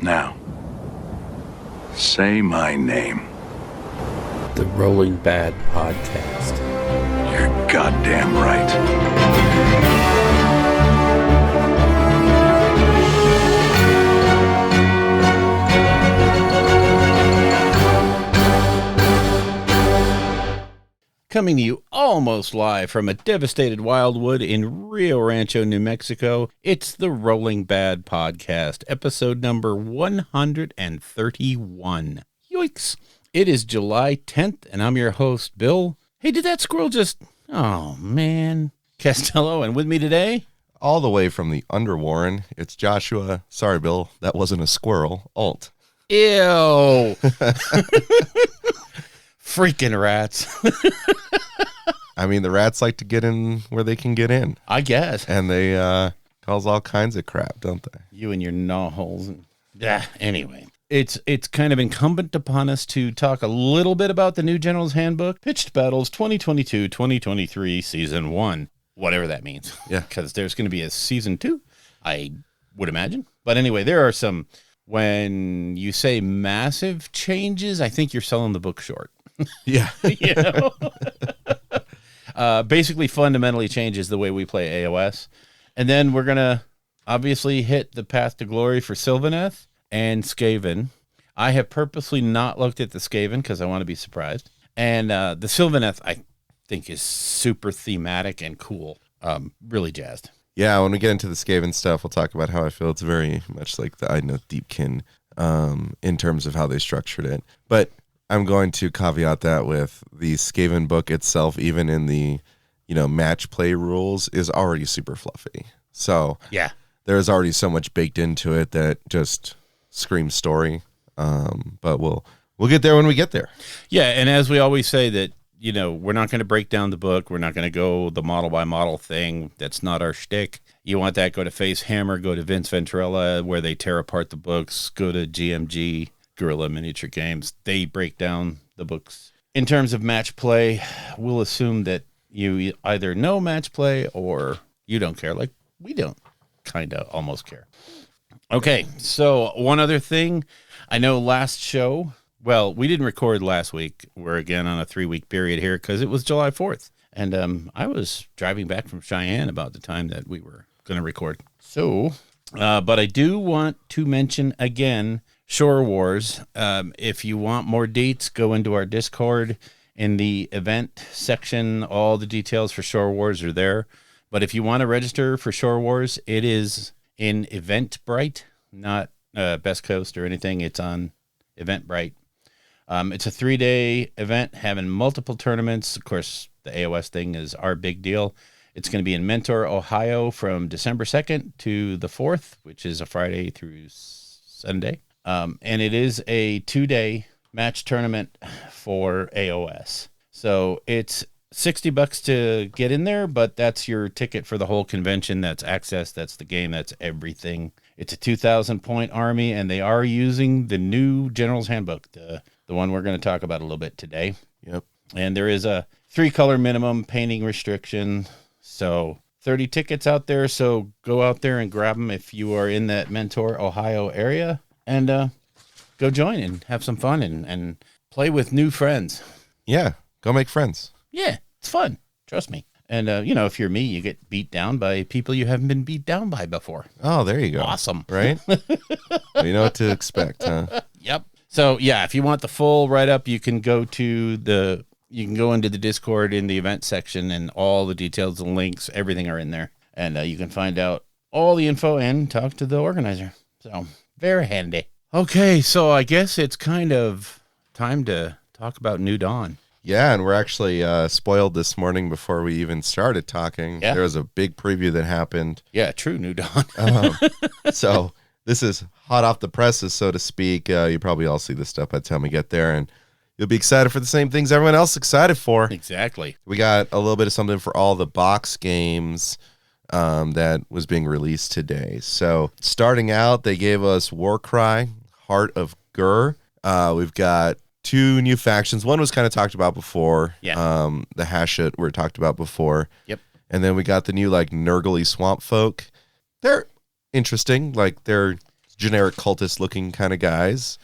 Now, say my name. The Rolling Bad Podcast. You're goddamn right. Coming to you almost live from a devastated Wildwood in Rio Rancho, New Mexico, it's the Rolling Bad Podcast, episode number 131. Yoicks! It is July 10th, and I'm your host, Bill. Hey, did that squirrel just... Oh, man. Castello, and with me today... All the way from the Underwarren, it's Joshua. Sorry, Bill, that wasn't a squirrel. Alt. Ew! Freaking rats. I mean, the rats like to get in where they can get in. I guess. And they cause all kinds of crap, don't they? You and your gnaw holes. Anyway, it's kind of incumbent upon us to talk a little bit about the new General's Handbook, Pitched Battles 2022-2023, Season 1. Whatever that means. Yeah. Because there's going to be a Season 2, I would imagine. But anyway, there are some, when you say massive changes, I think you're selling the book short. Yeah. You know? Basically fundamentally changes the way we play AOS. And then we're going to obviously hit the path to glory for Sylvaneth and Skaven. I have purposely not looked at the Skaven because I want to be surprised. And the Sylvaneth, I think, is super thematic and cool. Really jazzed. Yeah, when we get into the Skaven stuff, we'll talk about how I feel it's very much like the I Know Deepkin in terms of how they structured it. But I'm going to caveat that with the Skaven book itself, even in the, match play rules, is already super fluffy. So yeah, there's already so much baked into it that just screams story. But we'll get there when we get there. Yeah, and as we always say that, we're not going to break down the book. We're not going to go the model by model thing. That's not our shtick. You want that, go to Face Hammer, go to Vince Venturella, where they tear apart the books, go to GMG. Guerrilla Miniature Games. They break down the books. In terms of match play, we'll assume that you either know match play or you don't care. Like we don't kind of almost care. Okay, so one other thing. I know last show, well, we didn't record last week. We're again on a 3-week period here because it was July 4th. And I was driving back from Cheyenne about the time that we were going to record. So, but I do want to mention again, Shore Wars. If you want more dates, go into our Discord in the event section. All the details for Shore Wars are there. But if you want to register for Shore Wars, it is in Eventbrite, not Best Coast or anything. It's on Eventbrite. It's a 3-day event having multiple tournaments. Of course, the AOS thing is our big deal. It's going to be in Mentor, Ohio from December 2nd to the 4th, which is a Friday through Sunday. And it is a 2-day match tournament for AOS. So it's $60 to get in there, but that's your ticket for the whole convention. That's access. That's the game. That's everything. It's a 2,000-point army, and they are using the new General's Handbook, the one we're going to talk about a little bit today. Yep. And there is a 3-color minimum painting restriction. So 30 tickets out there. So go out there and grab them if you are in that Mentor, Ohio area. And go join and have some fun and play with new friends. Yeah, go make friends. Yeah, it's fun. Trust me. And, if you're me, you get beat down by people you haven't been beat down by before. Oh, there you go. Awesome. Right? You know what to expect, huh? Yep. So, yeah, if you want the full write-up, you can go into the Discord in the event section, and all the details and links, everything are in there. And you can find out all the info and talk to the organizer. So... very handy. Okay, so I guess it's kind of time to talk about New Dawn. Yeah, and we're actually spoiled this morning before we even started talking. Yeah. There was a big preview that happened. Yeah, true, New Dawn. So this is hot off the presses, so to speak. You probably all see this stuff by the time we get there, and you'll be excited for the same things everyone else is excited for. Exactly. We got a little bit of something for all the box games that was being released today. So starting out, they gave us Warcry, Heart of Gur. We've got 2 new factions. One was kind of talked about before. Yeah. The Hashut were talked about before. Yep. And then we got the new Nurgly Swamp Folk. They're interesting. They're generic cultist looking kind of guys.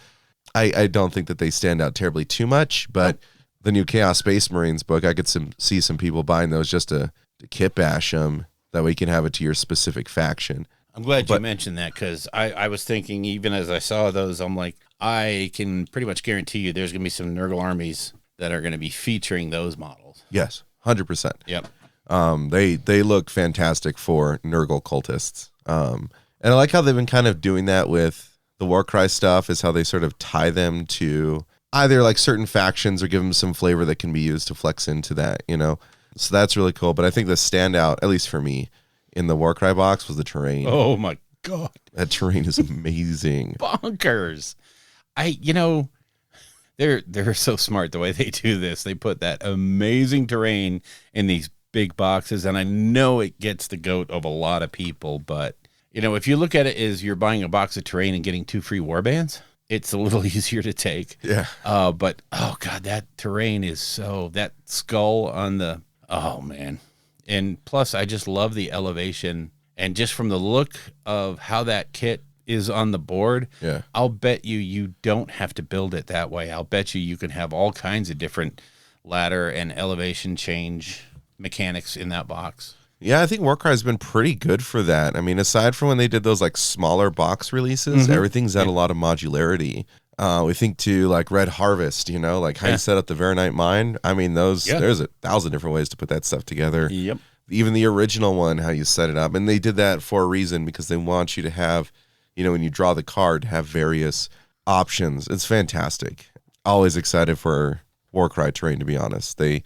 I don't think that they stand out terribly too much, but the new Chaos Space Marines book, I could see some people buying those just to kit bash them. That way you can have it to your specific faction. I'm glad you mentioned that, because I was thinking, even as I saw those, I'm like, I can pretty much guarantee you there's going to be some Nurgle armies that are going to be featuring those models. Yes, 100%. Yep. They look fantastic for Nurgle cultists. And I like how they've been kind of doing that with the Warcry stuff, is how they sort of tie them to either like certain factions or give them some flavor that can be used to flex into that, you know? So that's really cool. But I think the standout, at least for me, in the Warcry box was the terrain. Oh my God. That terrain is amazing. Bonkers. They're so smart the way they do this. They put that amazing terrain in these big boxes, and I know it gets the goat of a lot of people, but if you look at it as you're buying a box of terrain and getting 2 free warbands, it's a little easier to take. Yeah. But oh God, that terrain is that skull on the, oh man. And plus I just love the elevation, and just from the look of how that kit is on the board, yeah, I'll bet you don't have to build it that way. I'll bet you can have all kinds of different ladder and elevation change mechanics in that box. Yeah, I think Warcry has been pretty good for that. I mean, aside from when they did those like smaller box releases, everything's had a lot of modularity. We think to like Red Harvest, like how you set up the Veronite mine. I mean, there's 1,000 different ways to put that stuff together. Yep. Even the original one, how you set it up. And they did that for a reason, because they want you to have, when you draw the card, have various options. It's fantastic. Always excited for Warcry terrain, to be honest. They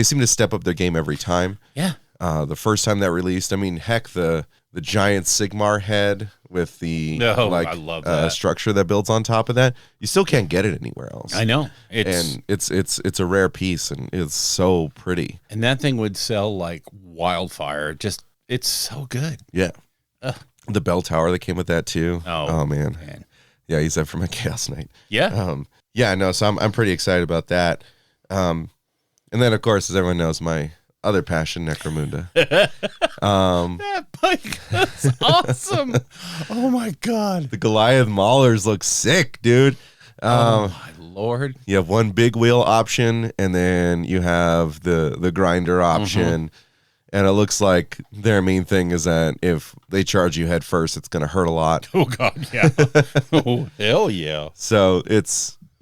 seem to step up their game every time. Yeah. The first time that released, I mean, heck, the giant Sigmar head with the I love that. structure that builds on top of that, you still can't get it anywhere else. I know. It's a rare piece, and it's so pretty. And that thing would sell like wildfire. Just, it's so good. Yeah. The bell tower that came with that too. Oh man. Yeah, use that for my Chaos Knight. Yeah. So I'm pretty excited about that. And then of course, as everyone knows, my other passion, Necromunda. That bike, that's awesome. Oh my God. The Goliath Maulers look sick, dude. Oh my Lord. You have one big wheel option, and then you have the grinder option. And it looks like their main thing is that if they charge you head first, it's going to hurt a lot. Oh God, yeah. Oh, hell yeah. So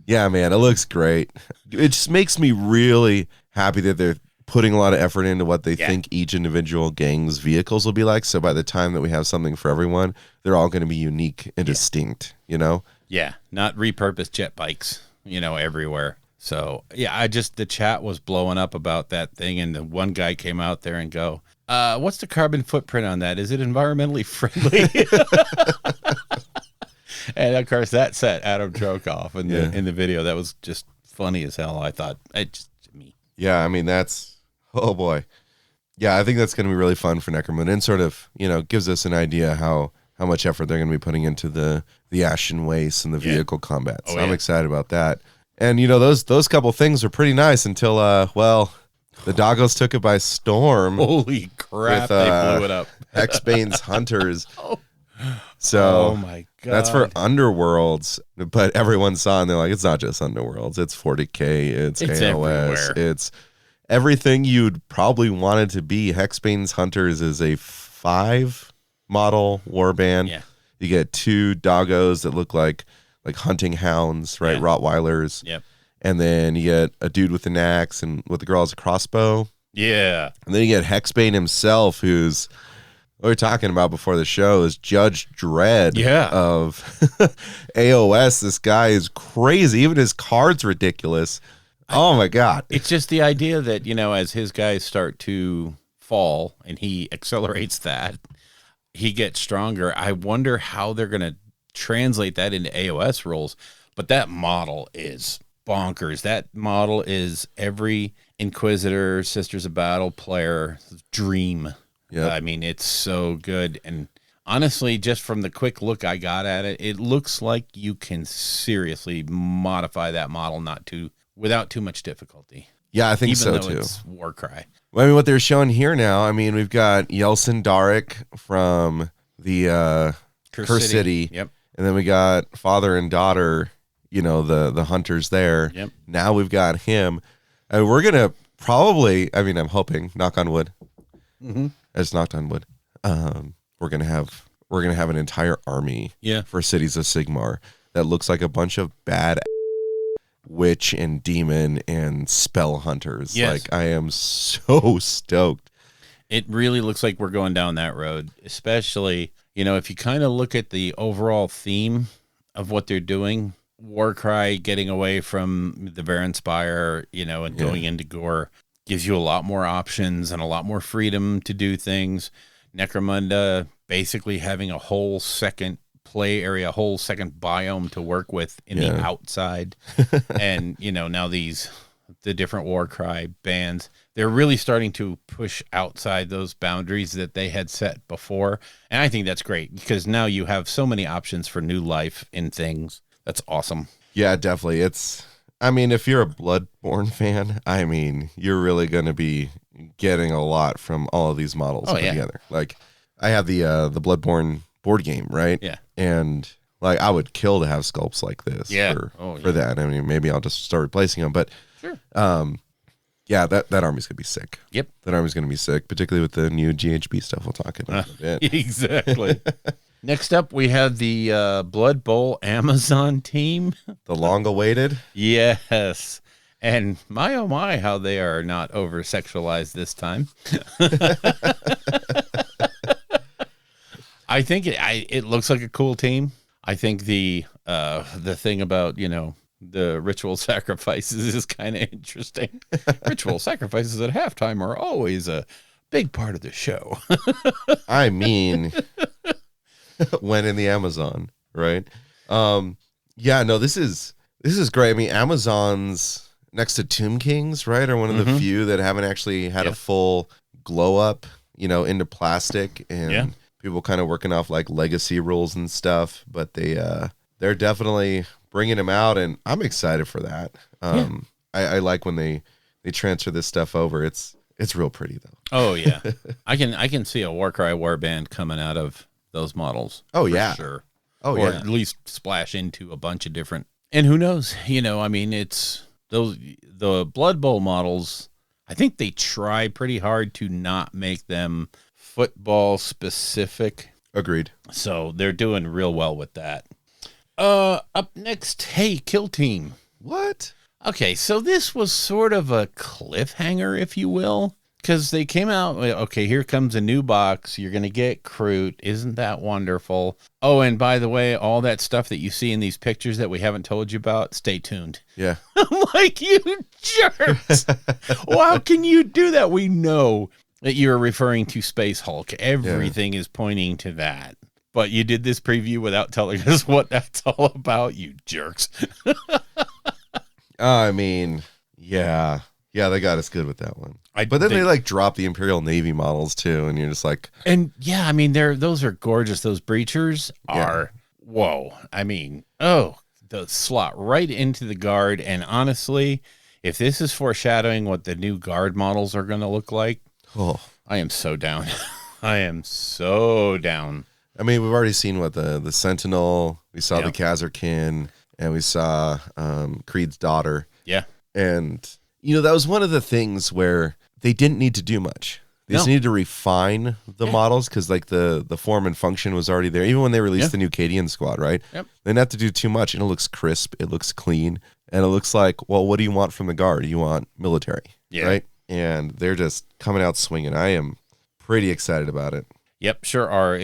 man, it looks great. It just makes me really happy that they're putting a lot of effort into what they think each individual gang's vehicles will be like. So by the time that we have something for everyone, they're all going to be unique and distinct, Yeah, not repurposed jet bikes, everywhere. So, yeah, the chat was blowing up about that thing, and the one guy came out there and go, what's the carbon footprint on that? Is it environmentally friendly? And, of course, that set Adam Troke off in the video. That was just funny as hell, I thought. Me. Yeah, I mean, oh boy. Yeah, I think that's going to be really fun for Necromunda, and sort of, gives us an idea how much effort they're going to be putting into the Ashen Waste and the vehicle combat. So I'm excited about that. And, those couple things were pretty nice until, the Doggos took it by storm. Holy crap, they blew it up. Hexbane's Hunters. So, oh my God. That's for Underworlds. But everyone saw, and they're like, it's not just Underworlds. It's 40K. It's AOS. Everywhere. It's everything you'd probably want it to be. Hexbane's Hunters is a 5 model warband. Yeah. You get 2 Doggos that look like hunting hounds, right? Yeah. Rottweilers. Yep. And then you get a dude with an axe, and with the girl has a crossbow. Yeah. And then you get Hexbane himself, who's, what we were talking about before the show, is Judge Dredd of AOS. This guy is crazy. Even his card's ridiculous. Oh my God. It's just the idea that, as his guys start to fall and he accelerates that, he gets stronger. I wonder how they're going to translate that into AOS rules, but that model is bonkers. That model is every Inquisitor, Sisters of Battle player dream. Yeah, I mean, it's so good. And honestly, just from the quick look I got at it, it looks like you can seriously modify that model without too much difficulty. Yeah, I think even so though too. It's Warcry. Well, I mean, what they're showing here now, I mean, we've got Yeltsin Darik from the Curse City. Yep. And then we got father and daughter, you know, the hunters there. Yep. Now we've got him. And we're going to probably, I mean, I'm hoping, knock on wood. Mm-hmm. I just knocked on wood. We're going to have an entire army for Cities of Sigmar that looks like a bunch of bad witch and demon and spell hunters. Yes. Like, I am so stoked. It really looks like we're going down that road, especially, you know, if you kind of look at the overall theme of what they're doing, Warcry getting away from the Varanspire, you know, and going into Gore gives you a lot more options and a lot more freedom to do things. Necromunda basically having a whole second play area, a whole second biome to work with in the outside. And, you know, now the different Warcry bands, they're really starting to push outside those boundaries that they had set before. And I think that's great because now you have so many options for new life in things. That's awesome. Yeah, definitely. I mean, if you're a Bloodborne fan, I mean, you're really going to be getting a lot from all of these models put together. Like, I have the Bloodborne board game, right? Yeah. And like, I would kill to have sculpts like this for that. I mean, maybe I'll just start replacing them, but sure. Yeah, that army's gonna be sick. Yep. That army's gonna be sick, particularly with the new GHB stuff we'll talk about in a bit. Exactly. Next up, we have the Blood Bowl Amazon team. The long-awaited. Yes. And my, oh my, how they are not over-sexualized this time. I think it looks like a cool team. I think the thing about, you know, the ritual sacrifices is kind of interesting. Ritual sacrifices at halftime are always a big part of the show. I mean, when in the Amazon, right? Yeah, no, this is great. I mean, Amazon's next to Tomb Kings, right, are one of the few that haven't actually had a full glow up, you know, into plastic, and people kind of working off like legacy rules and stuff. But they're definitely bringing them out, and I'm excited for that. I like when they transfer this stuff over. It's real pretty though. Oh yeah, I can see a Warcry warband coming out of those models. Oh for yeah, sure. Oh or yeah, at least splash into a bunch of different. And who knows? You know, I mean, it's the Blood Bowl models. I think they try pretty hard to not make them football specific. Agreed. So they're doing real well with that. Up next, hey, Kill Team. What? Okay, so this was sort of a cliffhanger, if you will, because they came out, okay, here comes a new box. You're going to get Kroot. Isn't that wonderful? Oh, and by the way, all that stuff that you see in these pictures that we haven't told you about, stay tuned. Yeah. I'm like, you jerks. Well, how can you do that? We know that you're referring to Space Hulk. Everything is pointing to that. But you did this preview without telling us what that's all about, you jerks. I mean, yeah, they got us good with that one. But then they like drop the Imperial Navy models too, and you're just like, and yeah, I mean, those are gorgeous. Those breachers are whoa. I mean, the slot right into the guard. And honestly, if this is foreshadowing what the new guard models are going to look like, I am so down. I am so down. I mean, we've already seen what the Sentinel, we saw the Khazarkin, and we saw Creed's daughter. Yeah. And, you know, that was one of the things where they didn't need to do much. They just needed to refine the models because, like, the form and function was already there. Even when they released the new Cadian squad, right? Yep. They didn't have to do too much, and it looks crisp. It looks clean. And it looks like, well, what do you want from the guard? You want military, right? And they're just coming out swinging. I am pretty excited about it. Yep, sure are.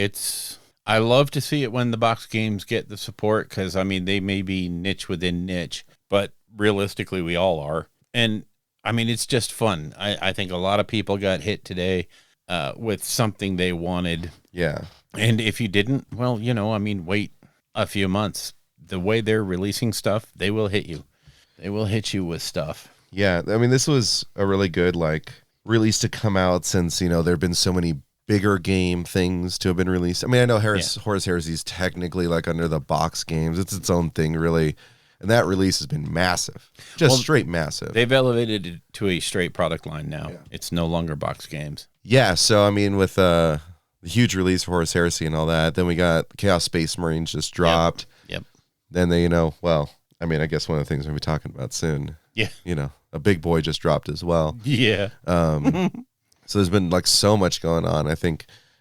I love to see it when the box games get the support because, I mean, they may be niche within niche, but realistically, we all are. And, I mean, it's just fun. I think a lot of people got hit today with something they wanted. Yeah. And if you didn't, well, you know, I mean, wait a few months. The way they're releasing stuff, they will hit you. They will hit you with stuff. Yeah. I mean, this was a really good, like, release to come out since, you know, there have been so many bigger game things to have been released. I mean, I know Horus Heresy is technically like under the box games. It's its own thing, really. And that release has been massive. Just straight massive. They've elevated it to a straight product line now. Yeah. It's no longer box games. Yeah, so I mean with the the huge release for Horus Heresy and all that. Then we got the Chaos Space Marines just dropped. Yep. Then they, well, I mean, I guess one of the things we'll be talking about soon. Yeah. A big boy just dropped as well. Yeah. So there's been like so much going on. I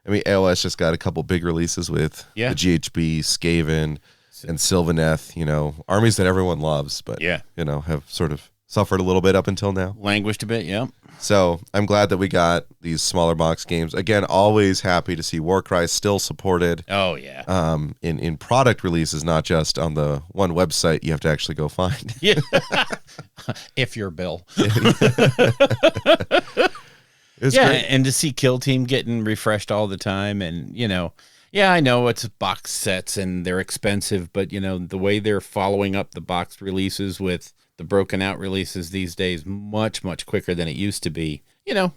mean, AOS just got a couple big releases with the GHB, Skaven, and Sylvaneth, armies that everyone loves, but, have sort of suffered a little bit up until now. Languished a bit, yeah. So I'm glad that we got these smaller box games. Again, always happy to see Warcry still supported. Oh, yeah. In product releases, not just on the one website you have to actually go find. Yeah. If you're Bill. It's yeah, great. and to see Kill Team getting refreshed all the time, and I know it's box sets and they're expensive, but the way they're following up the box releases with the broken out releases these days, much quicker than it used to be.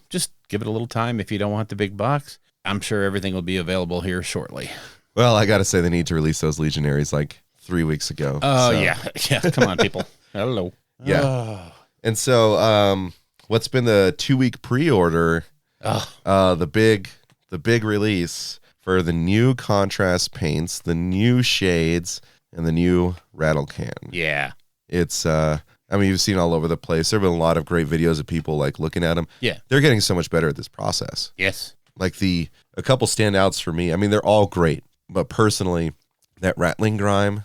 Just give it a little time if you don't want the big box. I'm sure everything will be available here shortly. Well, I got to say they need to release those Legionaries like 3 weeks ago. Oh, so. yeah. Come on, people. Hello. Yeah. Oh. And so, what's been the 2-week pre-order? The big release for the new contrast paints, the new shades, and the new rattle can. Yeah. It's you've seen all over the place. There have been a lot of great videos of people like looking at them. Yeah. They're getting so much better at this process. Yes. Like a couple standouts for me. I mean, they're all great, but personally, that Rattling Grime,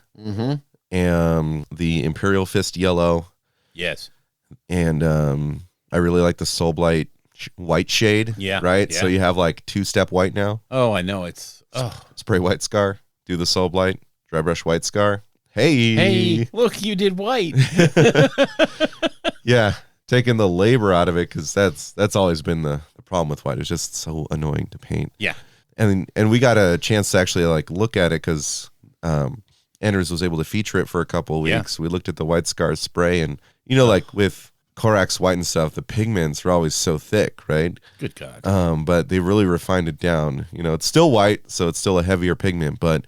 and the Imperial Fist Yellow. Yes. And I really like the Soulblight white shade. Yeah. Right? Yeah. So you have like 2-step white now. Oh, I know. It's Spray white scar. Do the Soulblight. Dry brush white scar. Hey, look, you did white. Yeah. Taking the labor out of it, because that's always been the problem with white. It's just so annoying to paint. Yeah. And we got a chance to actually like look at it because Anders was able to feature it for a couple of weeks. Yeah. We looked at the white scar spray, and like with Korax white and stuff, the pigments are always so thick, right? Good God. But they really refined it down. It's still white, so it's still a heavier pigment, but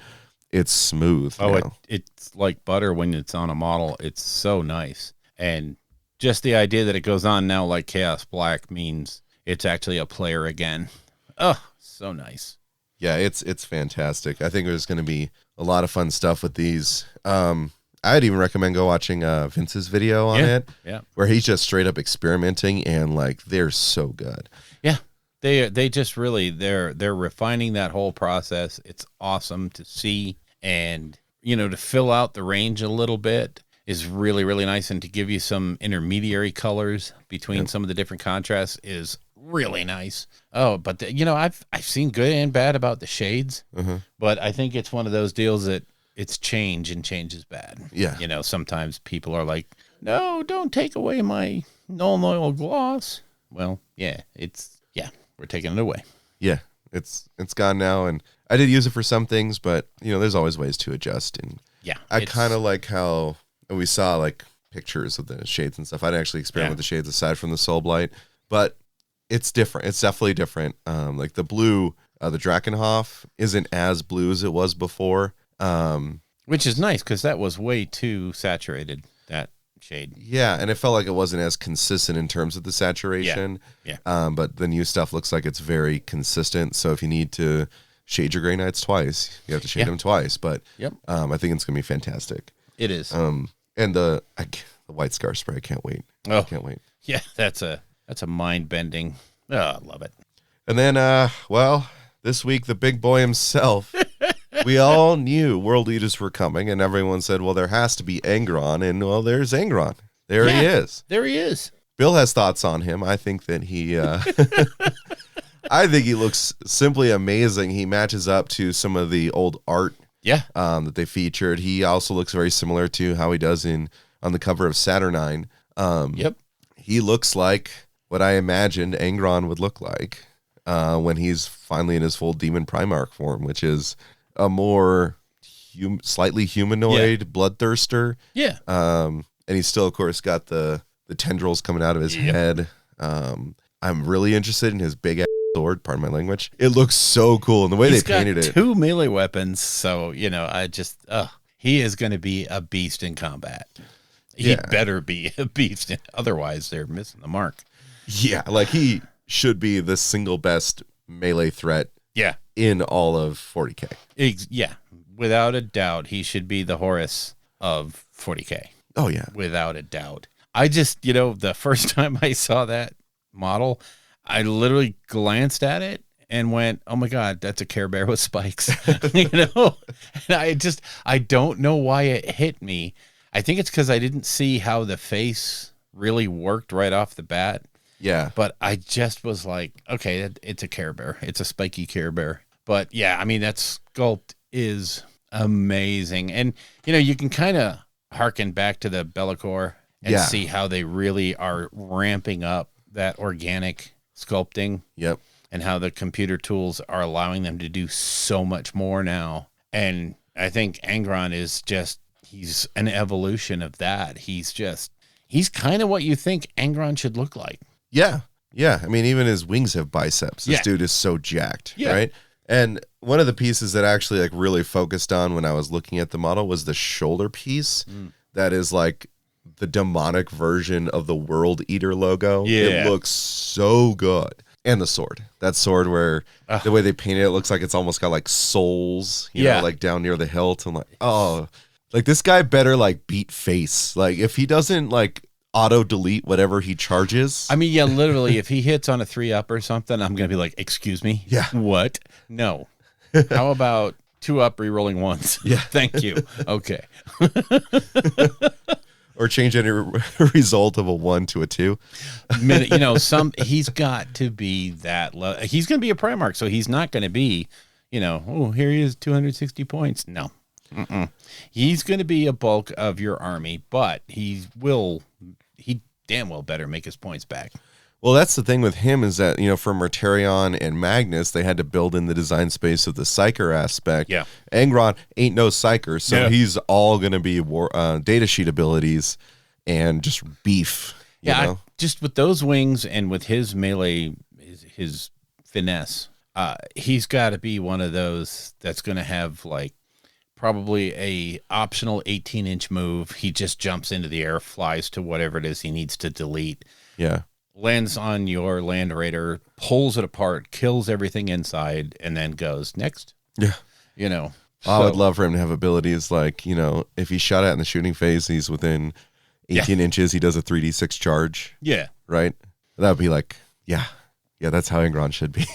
it's smooth. Oh, it's like butter when it's on a model. It's so nice. And just the idea that it goes on now like Chaos Black means it's actually a player again. Oh, so nice. Yeah, it's fantastic. I think there's going to be a lot of fun stuff with these. I'd even recommend go watching Vince's video on it. Yeah. Where he's just straight up experimenting, and like they're so good. Yeah. They just really they're refining that whole process. It's awesome to see, and to fill out the range a little bit is really, really nice, and to give you some intermediary colors between some of the different contrasts is really nice. Oh, but I've seen good and bad about the shades, but I think it's one of those deals that it's change, and change is bad. Yeah. Sometimes people are like, no, don't take away my Null Oil gloss. Well, we're taking it away. Yeah, it's gone now, and I did use it for some things, but there's always ways to adjust. And I kind of like how we saw like pictures of the shades and stuff. I didn't actually experiment with the shades aside from the Soulblight, but it's different. It's definitely different. Like the blue, the Drakenhof isn't as blue as it was before. Which is nice, because that was way too saturated, that shade. Yeah, and it felt like it wasn't as consistent in terms of the saturation. Yeah. But the new stuff looks like it's very consistent. So if you need to shade your Grey Knights twice, you have to shade them twice. But I think it's gonna be fantastic. It is. And the white scar spray, I can't wait. Oh, can't wait. Yeah, that's a mind bending. Oh, I love it. And then, this week the big boy himself. We all knew World Eaters were coming, and everyone said, well, there has to be Angron, and well, there's Angron. There he is. There he is. Bill has thoughts on him. I think that he I think he looks simply amazing. He matches up to some of the old art that they featured. He also looks very similar to how he does on the cover of Saturnine. He looks like what I imagined Angron would look like when he's finally in his full Demon Primarch form, which is a more slightly humanoid bloodthirster. Yeah. And he's still, of course, got the tendrils coming out of his head. I'm really interested in his big ass sword, pardon my language. It looks so cool, and the way they painted it. 2 melee weapons, so I just he is going to be a beast in combat. He better be a beast, otherwise they're missing the mark. Yeah, like he should be the single best melee threat in all of 40K. Yeah, without a doubt, he should be the Horus of 40K. Oh, yeah. Without a doubt. I just, the first time I saw that model, I literally glanced at it and went, oh my God, that's a Care Bear with spikes. And I don't know why it hit me. I think it's because I didn't see how the face really worked right off the bat. Yeah. But I just was like, okay, it's a Care Bear. It's a spiky Care Bear. But yeah, I mean, that sculpt is amazing. And, you can kind of harken back to the Be'lakor and see how they really are ramping up that organic sculpting. Yep. And how the computer tools are allowing them to do so much more now. And I think Angron is he's an evolution of that. He's kind of what you think Angron should look like. Yeah. Yeah. I mean, even his wings have biceps. This dude is so jacked, right? And one of the pieces that I actually really focused on when I was looking at the model was the shoulder piece. That is like the demonic version of the World Eater logo. Yeah. It looks so good. And the sword. That sword where the way they painted it looks like it's almost got like souls, you know, like down near the hilt. I'm like, oh, like this guy better like beat face. Like if he doesn't like auto delete whatever he charges. I mean, yeah, literally, if he hits on a 3-up or something, I'm going to be like, excuse me? Yeah. What? No. How about 2-up re-rolling once? Yeah. Thank you. Okay. Or change any result of a 1 to a 2. He's got to be that low. He's going to be a Primarch, so he's not going to be, oh, here he is, 260 points. No. He's going to be a bulk of your army, but he damn well better make his points back. Well, that's the thing with him is that, for Mortarion and Magnus, they had to build in the design space of the Psyker aspect. Yeah. Angron ain't no Psyker, so he's all going to be data sheet abilities and just beef. You know? Just with those wings and with his melee, his finesse, he's got to be one of those that's going to have like probably a optional 18-inch move. He just jumps into the air, flies to whatever it is he needs to delete. Yeah. Lands on your Land Raider, pulls it apart, kills everything inside, and then goes, next. Yeah. I would love for him to have abilities like, if he's shot at in the shooting phase, he's within 18 inches, he does a 3d6 charge. Yeah. Right? That would be like, yeah, that's how Angron should be.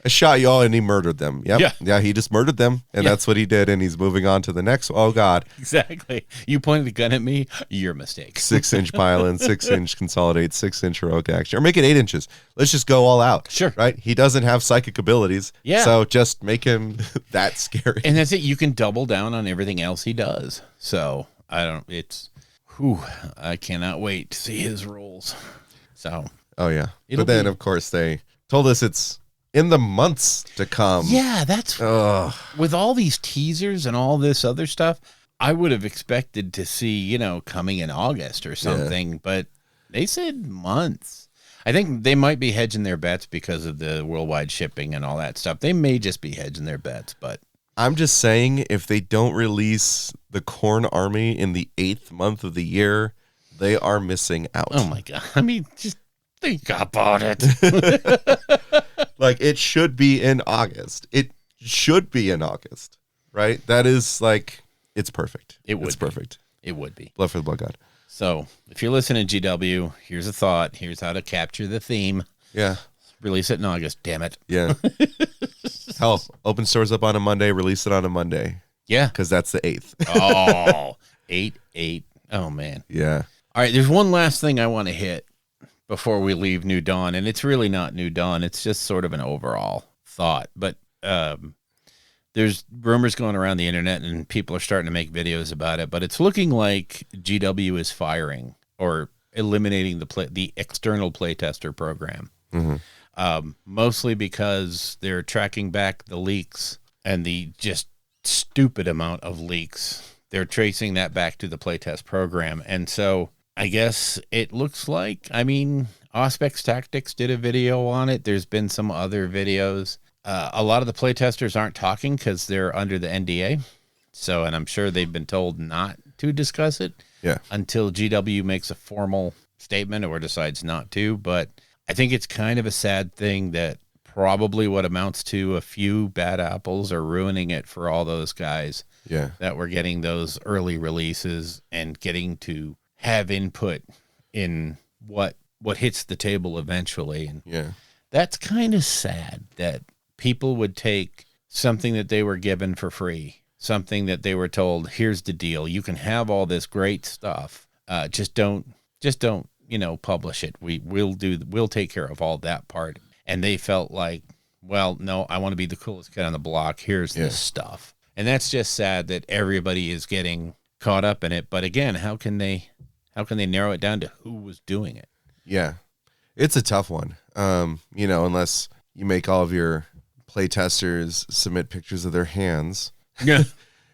I shot you all and he murdered them. Yep. Yeah, he just murdered them, and that's what he did, and he's moving on to the next. Oh, God. Exactly. You pointed a gun at me, your mistake. 6-inch pile-in, 6-inch consolidate, 6-inch heroic action. Or make it 8 inches. Let's just go all out. Sure. Right? He doesn't have psychic abilities. Yeah. So just make him that scary. And that's it. You can double down on everything else he does. So, I cannot wait to see his rolls. So. Oh, yeah. But then, of course, they told us it's in the months to come. Yeah, that's with all these teasers and all this other stuff, I would have expected to see, coming in August or something, but they said months. I think they might be hedging their bets because of the worldwide shipping and all that stuff. They may just be hedging their bets, but I'm just saying if they don't release the Khorne army in the 8th month of the year, they are missing out. Oh my God. I mean, just think about it. Like, it should be in August. It should be in August, right? That is like, it's perfect. It's perfect. It would be. Blood for the Blood God. So, if you're listening, GW, here's a thought. Here's how to capture the theme. Yeah. Release it in August. Damn it. Yeah. Hell, open stores up on a Monday, release it on a Monday. Yeah. Because that's the 8th. Oh, 8/8. Oh, man. Yeah. All right, there's one last thing I want to hit before we leave New Dawn, and it's really not New Dawn. It's just sort of an overall thought. But there's rumors going around the internet, and people are starting to make videos about it. But it's looking like GW is firing or eliminating the external playtester program. Mm-hmm. Mostly because they're tracking back the leaks and the just stupid amount of leaks. They're tracing that back to the playtest program. And so I guess it looks like, Auspex Tactics did a video on it. There's been some other videos. A lot of the playtesters aren't talking because they're under the NDA. So, and I'm sure they've been told not to discuss it until GW makes a formal statement or decides not to. But I think it's kind of a sad thing that probably what amounts to a few bad apples are ruining it for all those guys that were getting those early releases and getting to have input in what hits the table eventually. And that's kind of sad that people would take something that they were given for free, something that they were told, here's the deal, you can have all this great stuff, just don't publish it. We'll take care of all that part. And they felt like, well, no, I want to be the coolest kid on the block, here's this stuff. And that's just sad that everybody is getting caught up in it. But again, how can they narrow it down to who was doing it? Yeah, it's a tough one. Unless you make all of your playtesters submit pictures of their hands. Yeah.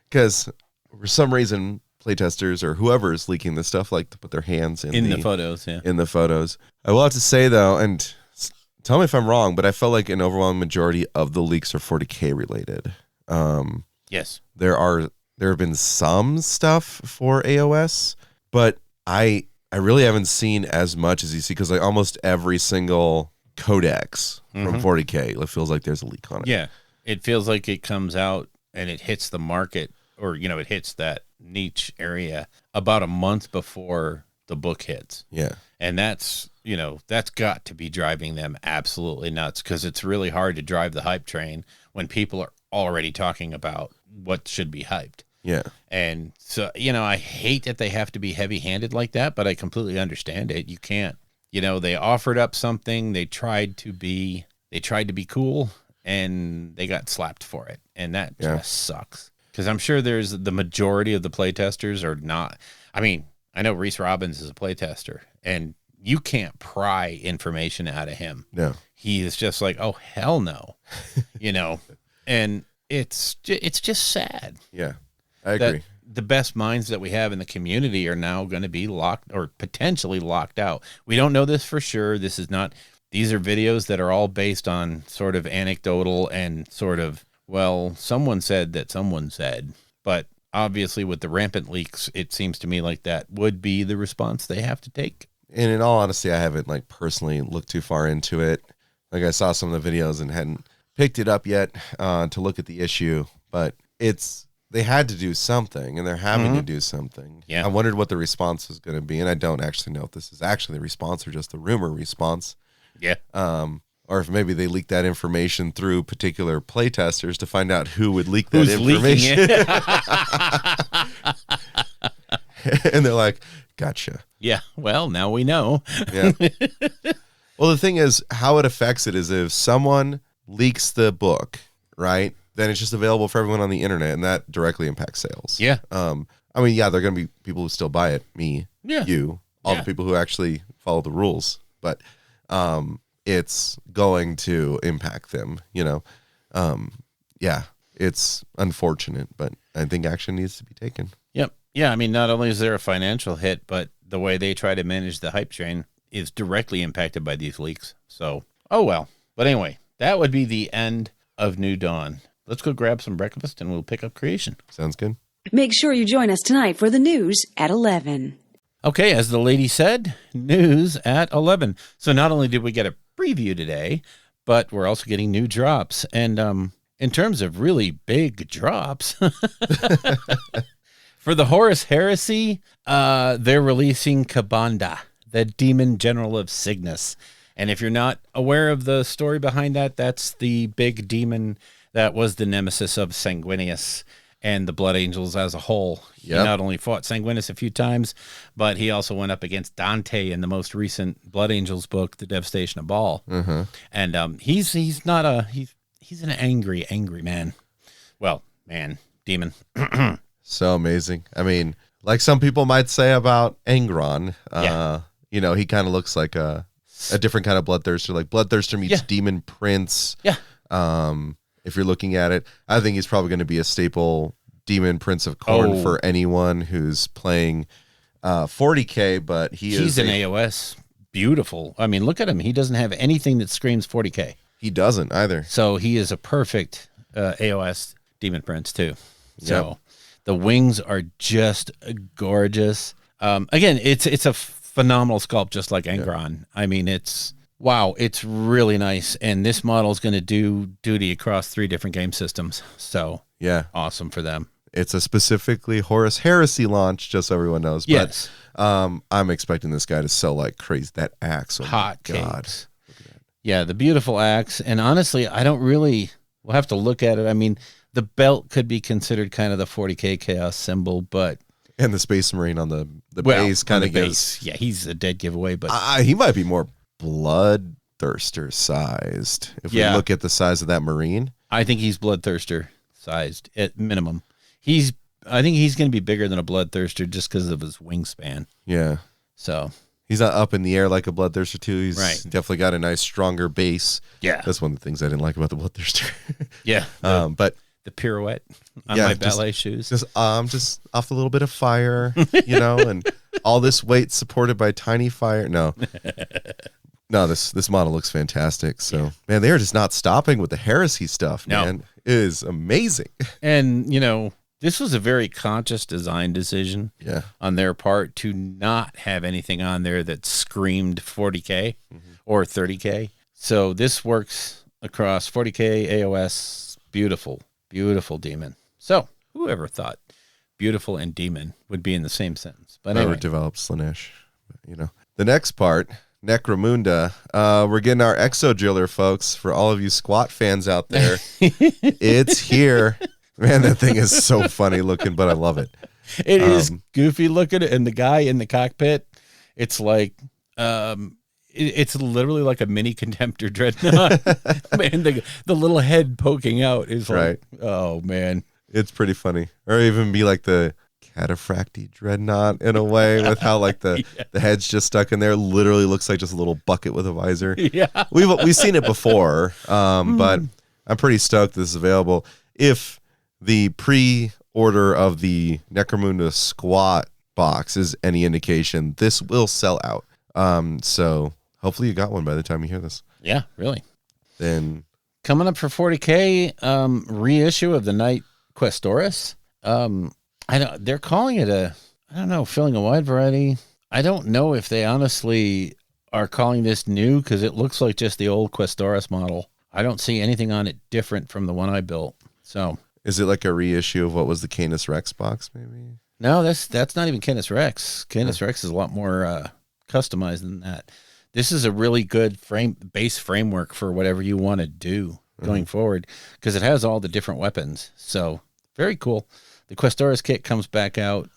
Because for some reason, playtesters or whoever is leaking this stuff like to put their hands in the photos. Yeah. In the photos. I will have to say, though, and tell me if I'm wrong, but I felt like an overwhelming majority of the leaks are 40K related. Yes. There have been some stuff for AOS, but I really haven't seen as much as you see, because like almost every single codex from 40K, it feels like there's a leak on it. Yeah. It feels like it comes out and it hits the market, or, it hits that niche area about a month before the book hits. Yeah. And that's got to be driving them absolutely nuts, because it's really hard to drive the hype train when people are already talking about what should be hyped. Yeah. And so, I hate that they have to be heavy-handed like that, but I completely understand it. You can't, they offered up something, they tried to be cool, and they got slapped for it. And that just sucks. Because I'm sure the majority of the playtesters are not. I mean, I know Reese Robbins is a playtester, and you can't pry information out of him. No. He is just like, oh, hell no. And it's just sad. Yeah, I agree. The best minds that we have in the community are now going to be locked, or potentially locked out. We don't know this for sure. These are videos that are all based on sort of anecdotal and sort of, well, someone said that someone said, but obviously with the rampant leaks, it seems to me like that would be the response they have to take. And in all honesty, I haven't personally looked too far into it. Like, I saw some of the videos and hadn't picked it up yet to look at the issue, but they had to do something, and they're having to do something. Yeah. I wondered what the response was going to be, and I don't actually know if this is actually the response or just the rumor response. Yeah. Or if maybe they leaked that information through particular playtesters to find out who would leak that Who's information. leaking it? And they're like, gotcha. Yeah. Well, now we know. Yeah. Well, the thing is, how it affects it is if someone leaks the book, right, then it's just available for everyone on the internet, and that directly impacts sales. Yeah. There are going to be people who still buy it, me, you, all the people who actually follow the rules, but it's going to impact them, it's unfortunate, but I think action needs to be taken. Yep. Yeah, I mean, not only is there a financial hit, but the way they try to manage the hype train is directly impacted by these leaks. So, oh well. But anyway, that would be the end of New Dawn. Let's go grab some breakfast and we'll pick up creation. Sounds good. Make sure you join us tonight for the news at 11. Okay, as the lady said, news at 11. So not only did we get a preview today, but we're also getting new drops. And in terms of really big drops, for the Horus Heresy, they're releasing Kabanda, the demon general of Cygnus. And if you're not aware of the story behind that, that's the big demon that was the nemesis of Sanguinius and the Blood Angels as a whole. Yep. He not only fought Sanguinius a few times, but he also went up against Dante in the most recent Blood Angels book, The Devastation of Baal. Mm-hmm. And he's an angry man. Well, man, demon. So amazing. I mean, like some people might say about Angron, he kind of looks like a different kind of Bloodthirster, like Bloodthirster meets Demon Prince. Yeah. If you're looking at it, I think he's probably going to be a staple Demon Prince of Khorne for anyone who's playing 40K, but he's an AOS. Beautiful. I mean, look at him. He doesn't have anything that screams 40K. He doesn't either. So he is a perfect AOS Demon Prince too. So the wings are just gorgeous. Again, it's a phenomenal sculpt, just like Angron. I mean, it's Wow, it's really nice. And this model is going to do duty across 3 different game systems. So Yeah. awesome for them. It's a specifically Horus Heresy launch, just so everyone knows. Yes. But I'm expecting this guy to sell like crazy. That axe. Oh Hot my God. cakes. Yeah, the beautiful axe. And honestly, we'll have to look at it. I mean, the belt could be considered kind of the 40K Chaos symbol, but. And the Space Marine on the base kind of gives. Yeah, he's a dead giveaway, but. He might be more Bloodthirster sized. If we look at the size of that Marine. I think he's Bloodthirster sized at minimum. I think he's going to be bigger than a Bloodthirster just because of his wingspan. Yeah. So. He's not up in the air like a Bloodthirster too. He's definitely got a nice, stronger base. Yeah. That's one of the things I didn't like about the Bloodthirster. Yeah. But the pirouette on my ballet shoes. Just off a little bit of fire, and all this weight supported by tiny fire. No, this model looks fantastic. So, man, they are just not stopping with the heresy stuff, man. It is amazing. And, this was a very conscious design decision on their part to not have anything on there that screamed 40K or 30K. So this works across 40K, AOS, beautiful demon. So whoever thought beautiful and demon would be in the same sentence? But anyway. Whoever developed Slanesh, The next part, Necromunda. We're getting our Exo Driller, folks. For all of you squat fans out there, it's here. Man, that thing is so funny looking, but I love it. It is goofy looking, and the guy in the cockpit, it's like, it's literally like a mini Contemptor Dreadnought. Man, the little head poking out is like, oh man, it's pretty funny. Or even be like the Cataphracti Dreadnought in a way, with how like the head's just stuck in there. Literally looks like just a little bucket with a visor. Yeah, we've seen it before, but I'm pretty stoked this is available. If the pre-order of the Necromunda Squat box is any indication, this will sell out. So hopefully you got one by the time you hear this. Yeah, really. Then coming up for 40K, reissue of the Knight Questoris. They're calling it filling a wide variety. I don't know if they honestly are calling this new, because it looks like just the old Questoris model. I don't see anything on it different from the one I built. So is it like a reissue of what was the Canis Rex box, maybe? No, that's not even Canis Rex. Canis Rex is a lot more customized than that. This is a really good base framework for whatever you want to do going forward, because it has all the different weapons. So very cool. The Questoris kit comes back out.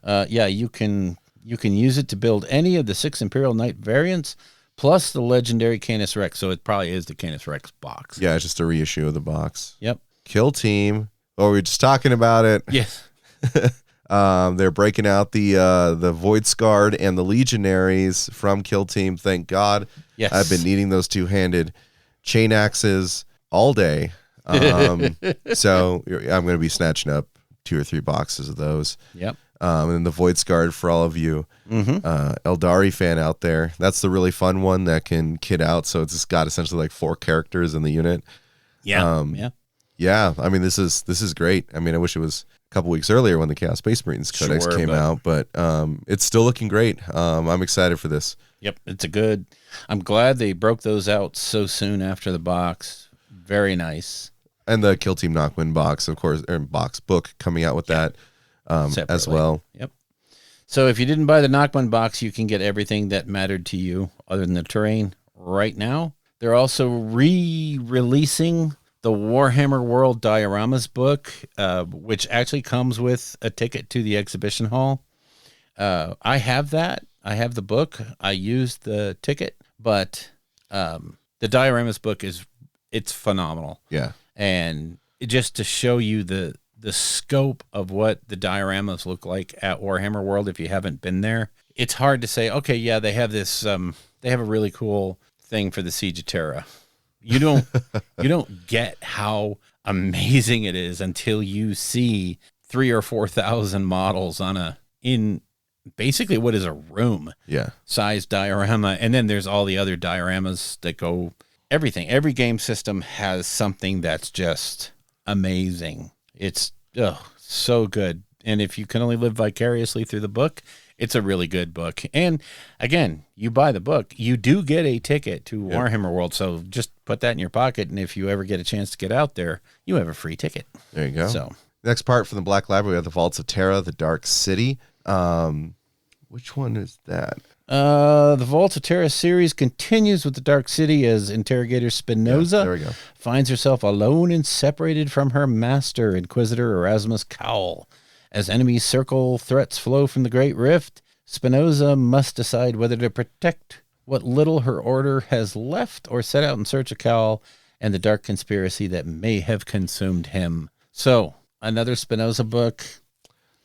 You can use it to build any of the 6 Imperial Knight variants, plus the legendary Canis Rex. So it probably is the Canis Rex box. Yeah, it's just a reissue of the box. Yep. Kill Team. Oh, we were just talking about it. Yes. They're breaking out the Void Scarred and the Legionaries from Kill Team. Thank God. Yes. I've been needing those 2-handed chain axes all day. So I'm going to be snatching up 2 or 3 boxes of those. Yep. And then the Void Scarred for all of you Eldari fan out there. That's the really fun one that can kit out. So it's just got essentially like 4 characters in the unit. Yeah. Yeah, I mean, this is great. I mean, I wish it was a couple weeks earlier when the Chaos Space Marines Codex came out, but it's still looking great. I'm excited for this. Yep, I'm glad they broke those out so soon after the box. Very nice. And the Kill Team Knockwind box, of course, or box book coming out with that as well. Yep. So if you didn't buy the Knockwind box, you can get everything that mattered to you other than the terrain right now. They're also re-releasing the Warhammer World Dioramas book, which actually comes with a ticket to the exhibition hall. I have that. I have the book. I used the ticket, but the Dioramas book it's phenomenal. Yeah. And just to show you the scope of what the dioramas look like at Warhammer World, if you haven't been there, it's hard to say, okay, yeah, they have this, they have a really cool thing for the Siege of Terra. You don't get how amazing it is until you see 3,000 or 4,000 models in basically what is a room size diorama. And then there's all the other dioramas that go everything. Every game system has something that's just amazing. It's so good. And if you can only live vicariously through the book, it's a really good book. And again, you buy the book, you do get a ticket to Warhammer World. So just put that in your pocket. And if you ever get a chance to get out there, you have a free ticket. There you go. So next part from the Black Library, we have the Vaults of Terra, the Dark City. Which one is that? The Vault of Terra series continues with the Dark City as interrogator Spinoza there we go. finds herself alone and separated from her master, Inquisitor Erasmus Cowell. As enemies circle, threats flow from the Great Rift, Spinoza must decide whether to protect what little her order has left or set out in search of Cowell and the dark conspiracy that may have consumed him. So, another Spinoza book.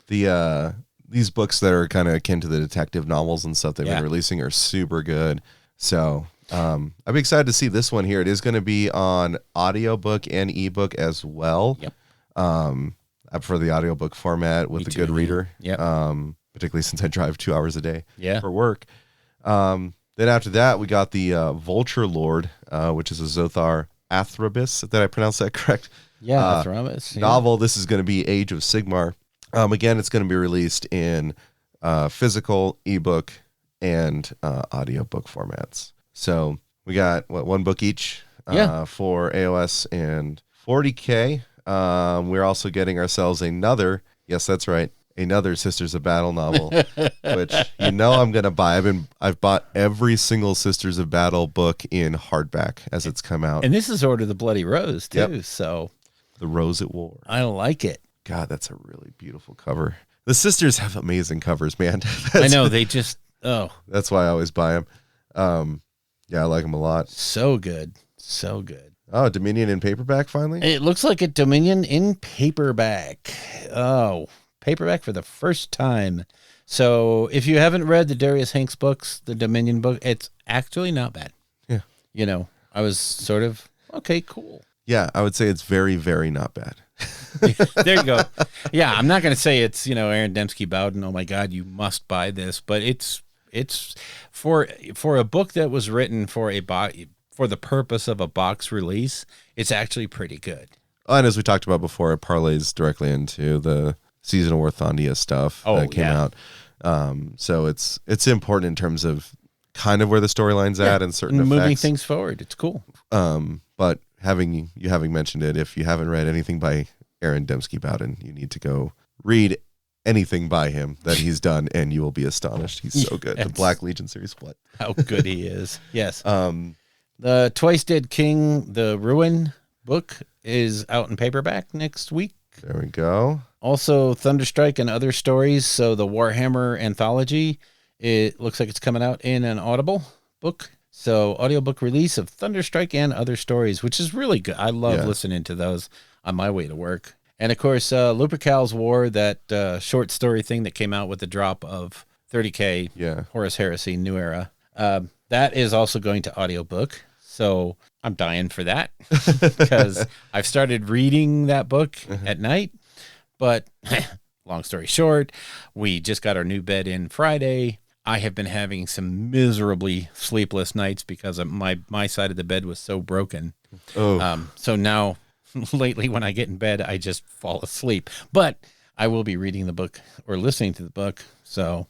These books that are kind of akin to the detective novels and stuff they've been releasing are super good. So I'm excited to see this one here. It is going to be on audiobook and ebook as well. Yep. I prefer the audiobook format with a good reader. Yep. Particularly since I drive 2 hours a day for work. Then after that, we got the Vulture Lord, which is a Zothar Athrobis. Did I pronounce that correct? Yeah, Athrobis. Novel. This is going to be Age of Sigmar. Again, it's going to be released in physical, ebook, and audiobook formats. So we got, one book each for AOS and 40K. We're also getting ourselves another, yes, that's right, another Sisters of Battle novel, which I'm going to buy. I've bought every single Sisters of Battle book in hardback as it's come out. And this is Order of the Bloody Rose, too. So The Rose at War. I like it. God, that's a really beautiful cover. The Sisters have amazing covers, man. I know, they just, That's why I always buy them. Yeah, I like them a lot. so good. So good. Oh, Dominion in paperback finally? It looks like a Dominion in paperback. Oh, paperback for the first time. So if you haven't read the Darius Hanks books, the Dominion book, it's actually not bad. Yeah. I was sort of, okay, cool. Yeah, I would say it's very, very not bad. There you go. Yeah, I'm not going to say it's, Aaron Dembski Bowden, oh my God, you must buy this, but it's for a book that was written for the purpose of a box release, it's actually pretty good. Oh, and as we talked about before, it parlays directly into the Season of War Thondia stuff that came out. So it's important in terms of kind of where the storyline's at and certain moving effects. things forward. It's cool. But having mentioned it, if you haven't read anything by Aaron Dembski Bowden, you need to go read anything by him that he's done, and you will be astonished. He's so good. The Black Legion series, what? How good he is. Yes. The Twice Dead King, the Ruin book is out in paperback next week. There we go. Also, Thunderstrike and Other Stories. So the Warhammer anthology, it looks like it's coming out in an Audible book. So audiobook release of Thunderstrike and Other Stories, which is really good. I love listening to those on my way to work. And of course, Lupercal's War, that short story thing that came out with the drop of 30K, Horus Heresy, New Era. That is also going to audiobook. So I'm dying for that because I've started reading that book at night. But long story short, we just got our new bed in Friday. I have been having some miserably sleepless nights because my side of the bed was so broken. So now lately when I get in bed, I just fall asleep. But I will be reading the book or listening to the book. So,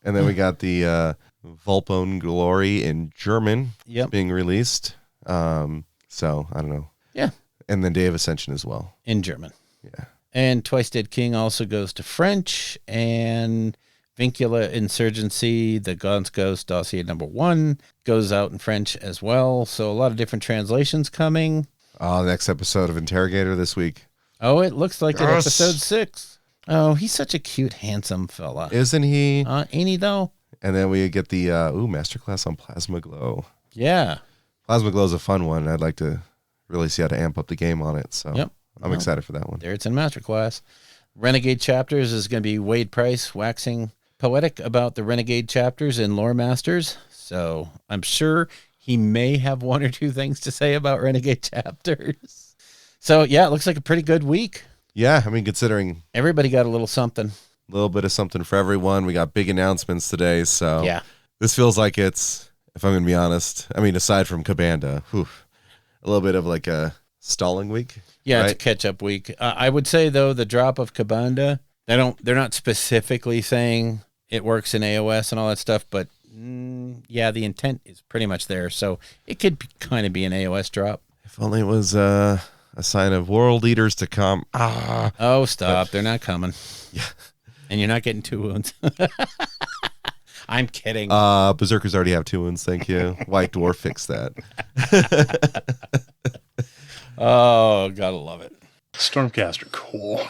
and then we got the Volpone Glory in German being released. So I don't know. Yeah. And then Day of Ascension as well. In German. Yeah. And Twice Dead King also goes to French, and Vincula Insurgency, the Gaunt's Ghost Dossier #1 goes out in French as well. So a lot of different translations coming. Oh, next episode of Interrogator this week. Oh, it looks like it's episode 6. Oh, he's such a cute, handsome fella. Isn't he? Ain't he though? And then we get the masterclass on Plasma Glow. Yeah. Plasma Glow is a fun one. I'd like to really see how to amp up the game on it. So I'm excited for that one. There it's in Masterclass. Renegade Chapters is going to be Wade Price waxing poetic about the Renegade Chapters in Lore Masters. So I'm sure he may have one or two things to say about Renegade Chapters. So yeah, it looks like a pretty good week. Yeah, I mean, considering everybody got a little something. A little bit of something for everyone. We got big announcements today. So yeah, this feels like it's, if I'm going to be honest, I mean, aside from Kabanda, a little bit of like a stalling week. Yeah, right? It's a catch-up week. I would say, though, the drop of Kabanda, They're not specifically saying it works in AOS and all that stuff, but yeah, the intent is pretty much there. So it could kind of be an AOS drop. If only it was a sign of world eaters to come. Oh, stop. They're not coming. Yeah. And you're not getting 2 wounds. I'm kidding. Berserkers already have 2 wounds, thank you. White Dwarf fixed that. Oh, gotta love it. Stormcaster, cool.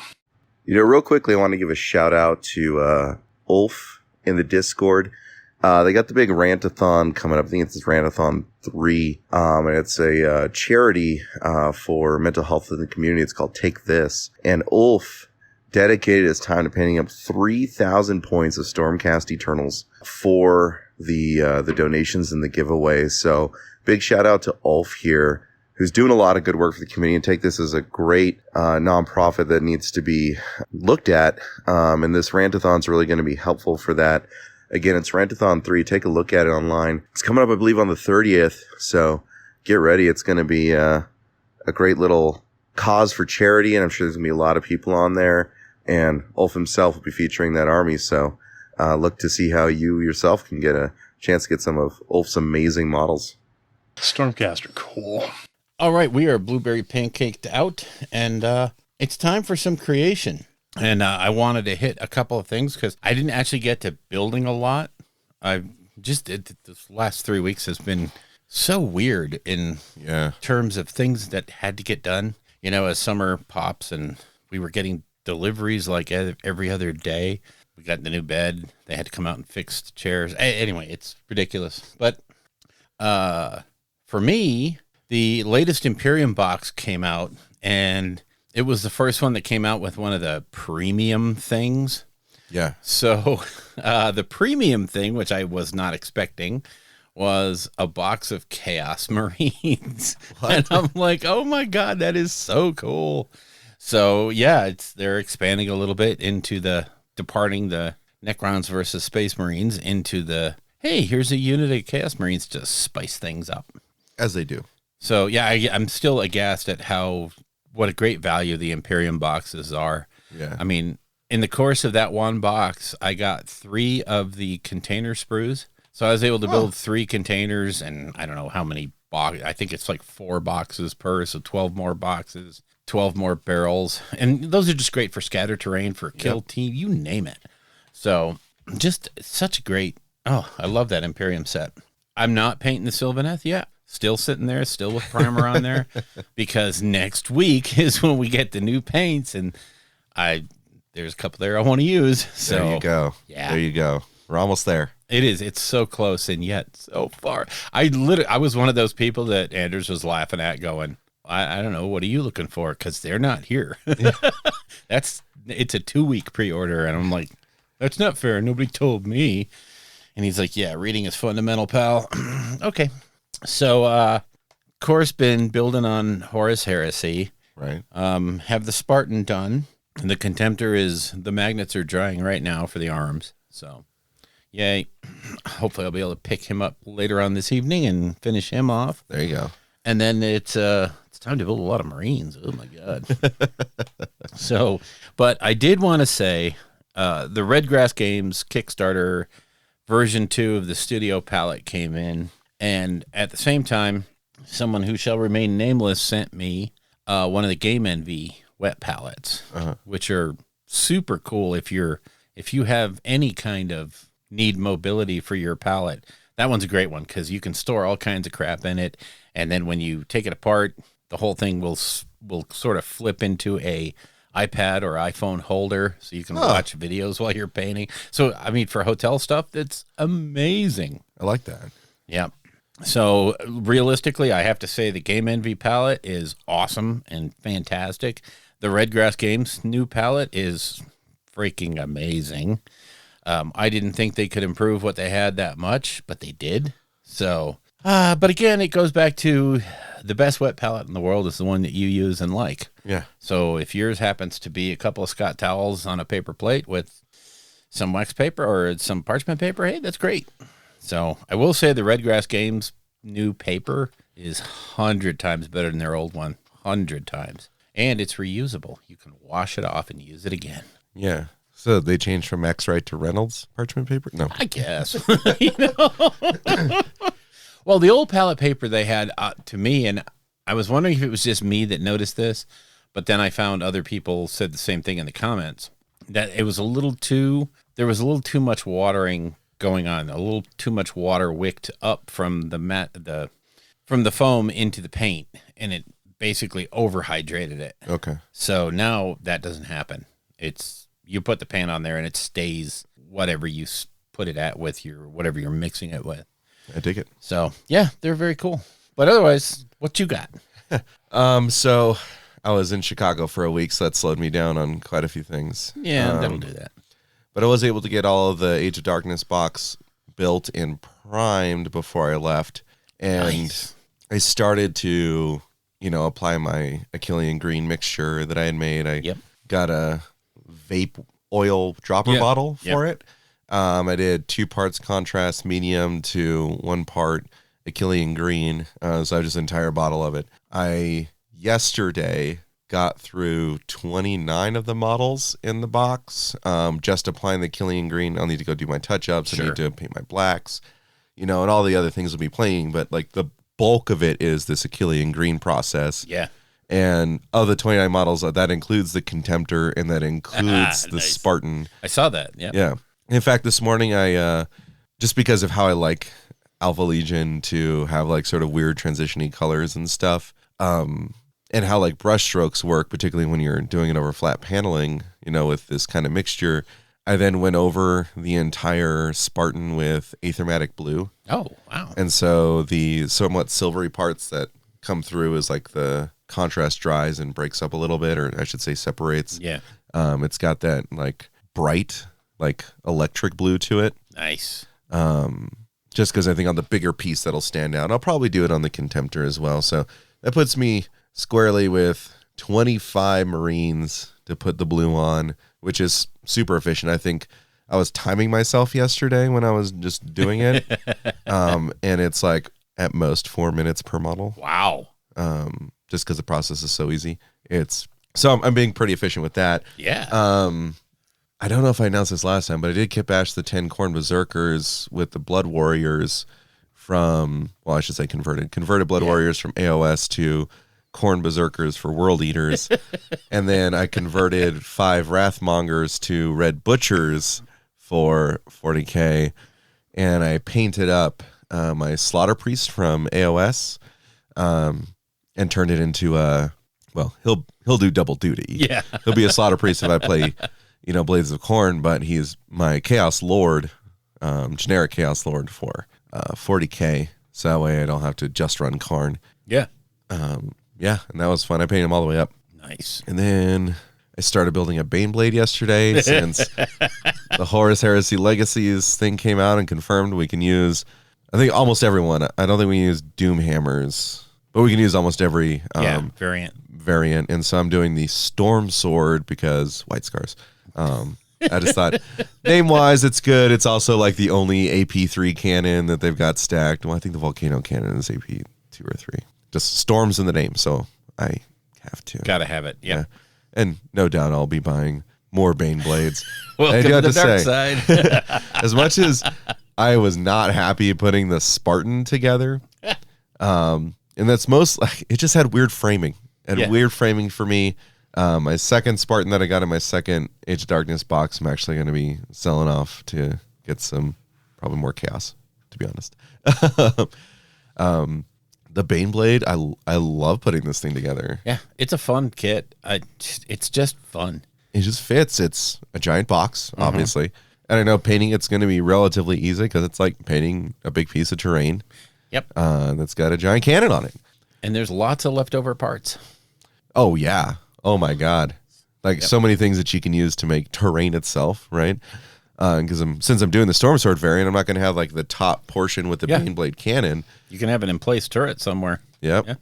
Real quickly, I want to give a shout out to Ulf in the Discord. They got the big Rantathon coming up. I think it's Rantathon 3. And it's a charity for mental health in the community. It's called Take This. And Ulf dedicated his time to painting up 3,000 points of Stormcast Eternals for the donations and the giveaways. So big shout out to Ulf here, who's doing a lot of good work for the community. And Take This as a great nonprofit that needs to be looked at. And this Rantathon is really going to be helpful for that. Again, it's Rantathon 3. Take a look at it online. It's coming up, I believe, on the 30th. So get ready. It's going to be a great little cause for charity. And I'm sure there's going to be a lot of people on there. And Ulf himself will be featuring that army. So look to see how you yourself can get a chance to get some of Ulf's amazing models. Stormcaster, cool. All right, we are blueberry pancaked out, and it's time for some creation. And I wanted to hit a couple of things because I didn't actually get to building a lot. I just did. This last 3 weeks has been so weird in terms of things that had to get done. As summer pops and we were getting deliveries like every other day. We got the new bed. They had to come out and fix the chairs. Anyway, it's ridiculous. But for me, the latest Imperium box came out, and it was the first one that came out with one of the premium things. Yeah. So the premium thing, which I was not expecting, was a box of Chaos Marines. And I'm like, oh my God, that is so cool. So yeah, they're expanding a little bit into departing the Necrons versus Space Marines into the, hey, here's a unit of Chaos Marines to spice things up. As they do. So yeah, I'm still aghast at what a great value the Imperium boxes are. Yeah. I mean, in the course of that one box, I got 3 of the container sprues. So I was able to build 3 containers, and I don't know how many boxes. I think it's like 4 boxes per, so 12 more boxes, 12 more barrels. And those are just great for scatter terrain, for kill team, you name it. So just such great. Oh, I love that Imperium set. I'm not painting the Sylvaneth yet. Still sitting there, still with primer on there, because next week is when we get the new paints, and there's a couple there I want to use. So there you go. Yeah. There you go. We're almost there. It is. It's so close and yet so far. I was one of those people that Anders was laughing at, going, I don't know, what are you looking for? Because they're not here. It's a 2-week pre-order, and I'm like, that's not fair. Nobody told me. And he's like, yeah, reading is fundamental, pal. Okay. So, of course, been building on Horus Heresy. Right. Have the Spartan done. And the magnets are drying right now for the arms. So, yay. Hopefully I'll be able to pick him up later on this evening and finish him off. There you go. And then it's time to build a lot of Marines. Oh, my God. So, but I did want to say the Redgrass Games Kickstarter version 2 of the studio palette came in. And at the same time, someone who shall remain nameless sent me one of the Game Envy wet palettes, which are super cool if you have any kind of need mobility for your palette. That one's a great one because you can store all kinds of crap in it, and then when you take it apart, the whole thing will sort of flip into a iPad or iPhone holder, so you can watch videos while you're painting. So, I mean, for hotel stuff, that's amazing. I like that. Yeah. So realistically, I have to say the Game Envy palette is awesome and fantastic. The Redgrass Games new palette is freaking amazing. I didn't think they could improve what they had that much, but they did. So, but again, it goes back to the best wet palette in the world is the one that you use and like. Yeah. So if yours happens to be a couple of Scott towels on a paper plate with some wax paper or some parchment paper, hey, that's great. So I will say the Redgrass Games new paper is 100 times better than their old one. 100 times. And it's reusable. You can wash it off and use it again. Yeah. So they changed from X-Rite to Reynolds parchment paper? No. I guess. You know? Well, the old palette paper they had to me, and I was wondering if it was just me that noticed this, but then I found other people said the same thing in the comments, that it was there was a little too much watering going on, a little too much water wicked up from from the foam into the paint, and it basically overhydrated it. Okay. So now that doesn't happen. You put the paint on there and it stays whatever you put it at with whatever you're mixing it with. I dig it. So yeah, they're very cool. But otherwise, what you got? So I was in Chicago for a week, so that slowed me down on quite a few things. Yeah, that'll do that. But I was able to get all of the Age of Darkness box built and primed before I left. And Nice. I started to, apply my Achillean green mixture that I had made. I got a vape oil dropper bottle for it. I did 2 parts contrast medium to 1 part Achillean green. So I just an entire bottle of it. I yesterday got through 29 of the models in the box. Just applying the Achillean green. I'll need to go do my touch-ups. Sure. I need to paint my blacks, and all the other things will be playing. But like the bulk of it is this Achillean green process. Yeah. And of the 29 models, that includes the Contemptor and that includes the Nice. Spartan. I saw that. Yeah. Yeah. In fact, this morning I just because of how I like Alpha Legion to have like sort of weird transition-y colors and stuff, and how like brush strokes work, particularly when you're doing it over flat paneling, with this kind of mixture. I then went over the entire Spartan with Aethermatic blue. Oh, wow. And so the somewhat silvery parts that come through is like the contrast dries and breaks up a little bit, or I should say separates. Yeah. It's got that like bright, like electric blue to it. Nice. Just because I think on the bigger piece that'll stand out. I'll probably do it on the Contemptor as well. So that puts me squarely with 25 Marines to put the blue on, which is super efficient. I think I was timing myself yesterday when I was just doing it. And it's like at most 4 minutes per model. Wow. Just because the process is so easy. So I'm being pretty efficient with that. Yeah. I don't know if I announced this last time, but I did kit bash the 10 Khorne Berserkers with the Blood Warriors from, well, I should say converted Blood Warriors from AOS to Khorne Berserkers for World Eaters. And then I converted 5 Wrathmongers to Red Butchers for 40K. And I painted up my Slaughter Priest from AOS and turned it into he'll do double duty. Yeah. He'll be a Slaughter Priest if I play Blades of Khorne, but he's my Chaos Lord, generic Chaos Lord for 40K. So that way I don't have to just run Khorne. Yeah. Yeah, and that was fun. I painted him all the way up. Nice. And then I started building a Baneblade yesterday since the Horus Heresy Legacies thing came out and confirmed we can use, I think, almost everyone. I don't think we can use Doom Hammers, but we can use almost every variant. And so I'm doing the Storm Sword because White Scars. I just thought, name-wise, it's good. It's also like the only AP3 cannon that they've got stacked. Well, I think the Volcano cannon is AP2 or 3. Just Storm's in the name, so I have to. Gotta have it. Yeah. And no doubt I'll be buying more Bane Blades. Welcome to the dark side. As much as I was not happy putting the Spartan together, and that's most like it just had weird framing. Weird framing for me. My second Spartan that I got in my second Age of Darkness box, I'm actually going to be selling off to get some probably more chaos, to be honest. The Baneblade, I love putting this thing together. Yeah, it's a fun kit. It's just fun. It just fits. It's a giant box, obviously. And I know painting it's going to be relatively easy because it's like painting a big piece of terrain. Yep. That's got a giant cannon on it. And there's lots of leftover parts. Oh, yeah. Oh, my God. Like so many things that you can use to make terrain itself, right? Because since I'm doing the Storm Sword variant, I'm not going to have like the top portion with the Baneblade cannon. You can have an in-place turret somewhere. Yep. Yeah.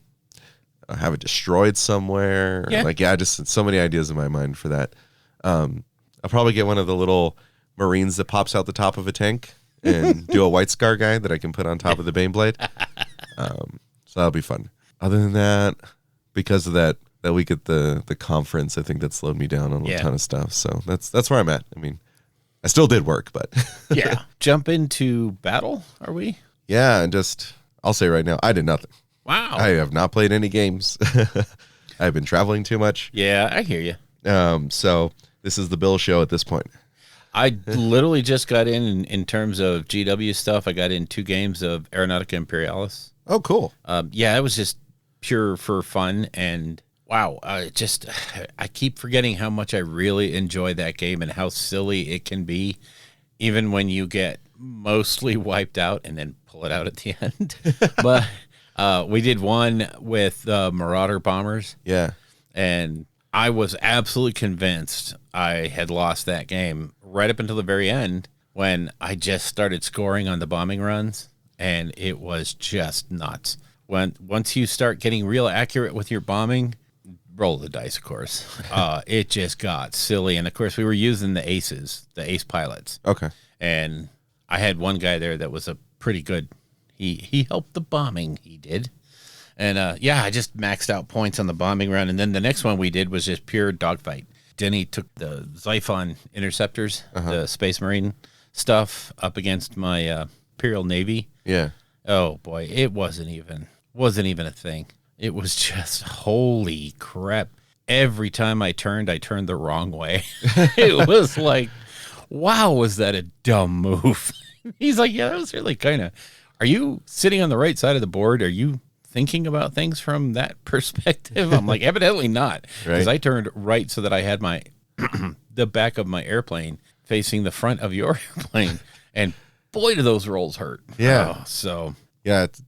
Have it destroyed somewhere. Yeah. Like, just so many ideas in my mind for that. I'll probably get one of the little Marines that pops out the top of a tank and do a White Scar guy that I can put on top of the Baneblade. So that'll be fun. Other than that, because of that that week at the conference, I think that slowed me down on a ton of stuff. So that's where I'm at. I mean, I still did work, but yeah. Jump into battle, are we? yeah, and I'll say right now, I did nothing. Wow. I have not played any games. I've been traveling too much. Yeah, I hear you. So this is the Bill show at this point. I literally just got in terms of GW stuff. I got in 2 games of Aeronautica Imperialis. Oh, cool. Yeah, it was just pure for fun. And wow, I keep forgetting how much I really enjoy that game and how silly it can be, even when you get mostly wiped out and then pull it out at the end. But we did one with Marauder bombers. Yeah. And I was absolutely convinced I had lost that game right up until the very end when I just started scoring on the bombing runs, and it was just nuts. Once you start getting real accurate with your bombing, roll the dice, of course. It just got silly. And, of course, we were using the aces, the ace pilots. Okay. And I had one guy there that was a pretty good. He helped the bombing, he did. And, I just maxed out points on the bombing run. And then the next one we did was just pure dogfight. Denny took the Xiphon interceptors, the Space Marine stuff, up against my Imperial Navy. Yeah. Oh, boy, it wasn't even a thing. It was just, holy crap. Every time I turned the wrong way. It was like, wow, was that a dumb move? He's like, yeah, that was really kind of, are you sitting on the right side of the board? Are you thinking about things from that perspective? I'm like, evidently not, because I turned right so that I had my the back of my airplane facing the front of your airplane, and boy, do those rolls hurt. Yeah. So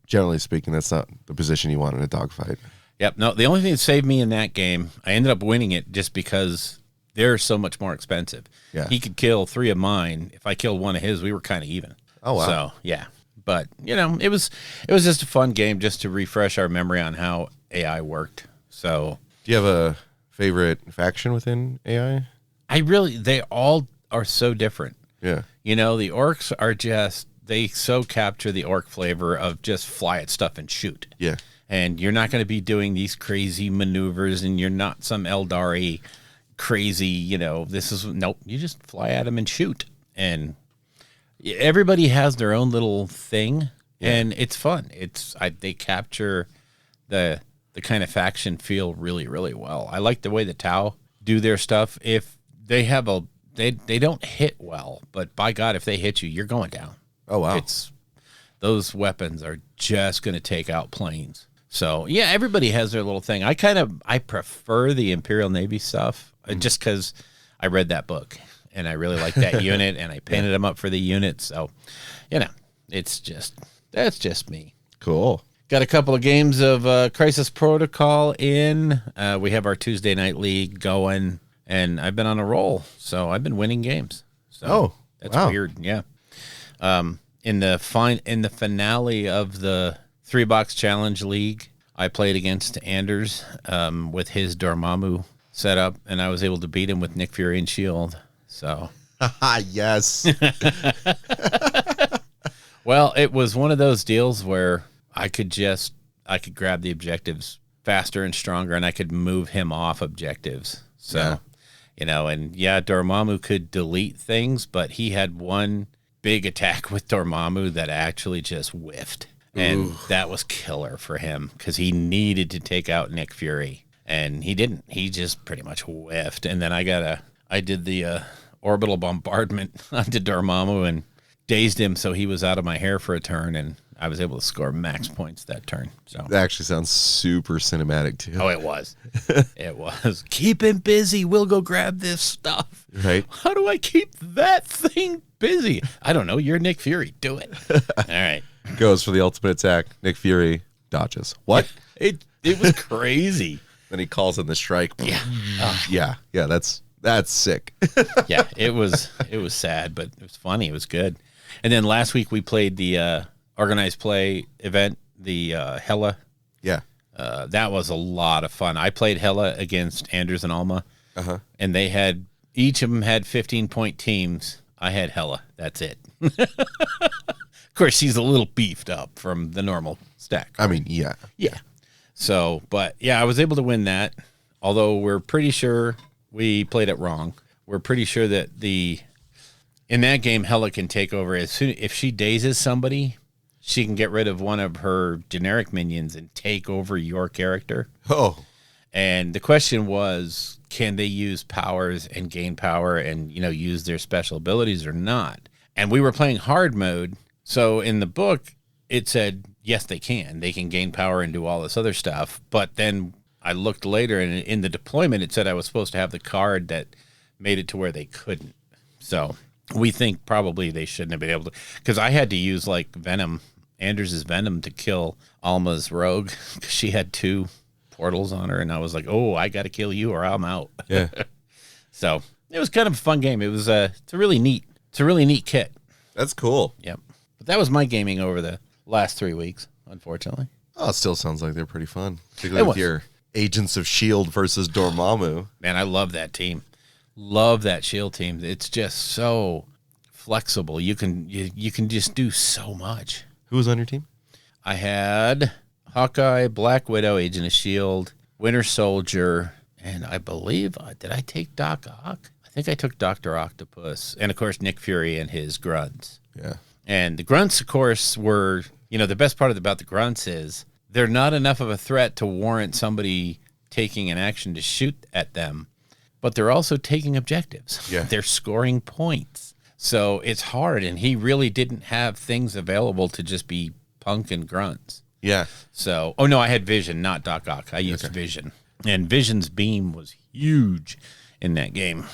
Generally speaking, that's not the position you want in a dogfight. yep. No, the only thing that saved me in that game, I ended up winning it just because they're so much more expensive. Yeah. He could kill 3 of mine. If I killed 1 of his, we were kind of even. Oh wow. So yeah. But, it was just a fun game just to refresh our memory on how AI worked. So Do you have a favorite faction within AI? they all are so different. Yeah. The orcs are they so capture the orc flavor of just fly at stuff and shoot. Yeah. And you're not going to be doing these crazy maneuvers, and you're not some Eldari crazy, you just fly at them and shoot. And everybody has their own little thing, and it's fun. They capture the kind of faction feel really, really well. I like the way the Tau do their stuff. If they have they don't hit well, but by God, if they hit you, you're going down. Oh wow. Those weapons are just going to take out planes. So yeah, everybody has their little thing. I prefer the Imperial Navy stuff just because I read that book. And I really like that unit, and I painted them up for the unit. So, that's just me. Cool. Got a couple of games of Crisis Protocol in. We have our Tuesday night league going, and I've been on a roll. So I've been winning games. So that's weird. Yeah. In the finale of the 3-box challenge league, I played against Anders with his Dormammu setup, and I was able to beat him with Nick Fury and Shield. So, yes. Well, it was one of those deals where I could grab the objectives faster and stronger, and I could move him off objectives. So, Dormammu could delete things, but he had one big attack with Dormammu that actually just whiffed. And that was killer for him because he needed to take out Nick Fury, and he didn't. He just pretty much whiffed. And then I did the orbital bombardment onto Dormammu and dazed him, so he was out of my hair for a turn, and I was able to score max points that turn. So that actually sounds super cinematic too. Oh, it was. It was. Keep him busy. We'll go grab this stuff. Right. How do I keep that thing busy? I don't know. You're Nick Fury. Do it. All right. Goes for the ultimate attack. Nick Fury dodges. What? It was crazy. Then he calls in the strike. Yeah. Yeah. That's sick. Yeah, it was sad, but it was funny. It was good. And then last week we played the organized play event, the Hela. Yeah. That was a lot of fun. I played Hela against Anders and Alma, and each of them had 15-point teams. I had Hela. That's it. Of course, she's a little beefed up from the normal stack. I mean, yeah. Yeah. So, but yeah, I was able to win that. although we're pretty sure we played it wrong. We're pretty sure that in that game, Hela can take over as soon if she dazes somebody, she can get rid of one of her generic minions and take over your character. Oh, And the question was, can they use powers and gain power and, use their special abilities or not? And we were playing hard mode. So in the book, it said, yes, they can. They can gain power and do all this other stuff. But then I looked later, and in the deployment, it said I was supposed to have the card that made it to where they couldn't. So we think probably they shouldn't have been able to, because I had to use like Venom, Anders' Venom, to kill Alma's rogue, because she had 2 portals on her, and I was like, oh, I got to kill you or I'm out. yeah. So it was kind of a fun game. It was it's a really neat kit. That's cool. Yep. But that was my gaming over the last 3 weeks, unfortunately. Oh, it still sounds like they're pretty fun. Particularly with your Agents of S.H.I.E.L.D. versus Dormammu. Man, I love that team. Love that Shield team. It's just so flexible. You can just do so much. Who was on your team? I had Hawkeye, Black Widow, Agent of S.H.I.E.L.D., Winter Soldier, and I believe, did I take Doc Ock? I think I took Dr. Octopus, and of course Nick Fury and his grunts. Yeah. And the grunts, of course, were, the best part about the grunts is they're not enough of a threat to warrant somebody taking an action to shoot at them, but they're also taking objectives. Yeah. They're scoring points. So it's hard, and he really didn't have things available to just be punk and grunts. Yeah. So, no, I had Vision, not Doc Ock. I used Vision. And Vision's beam was huge in that game.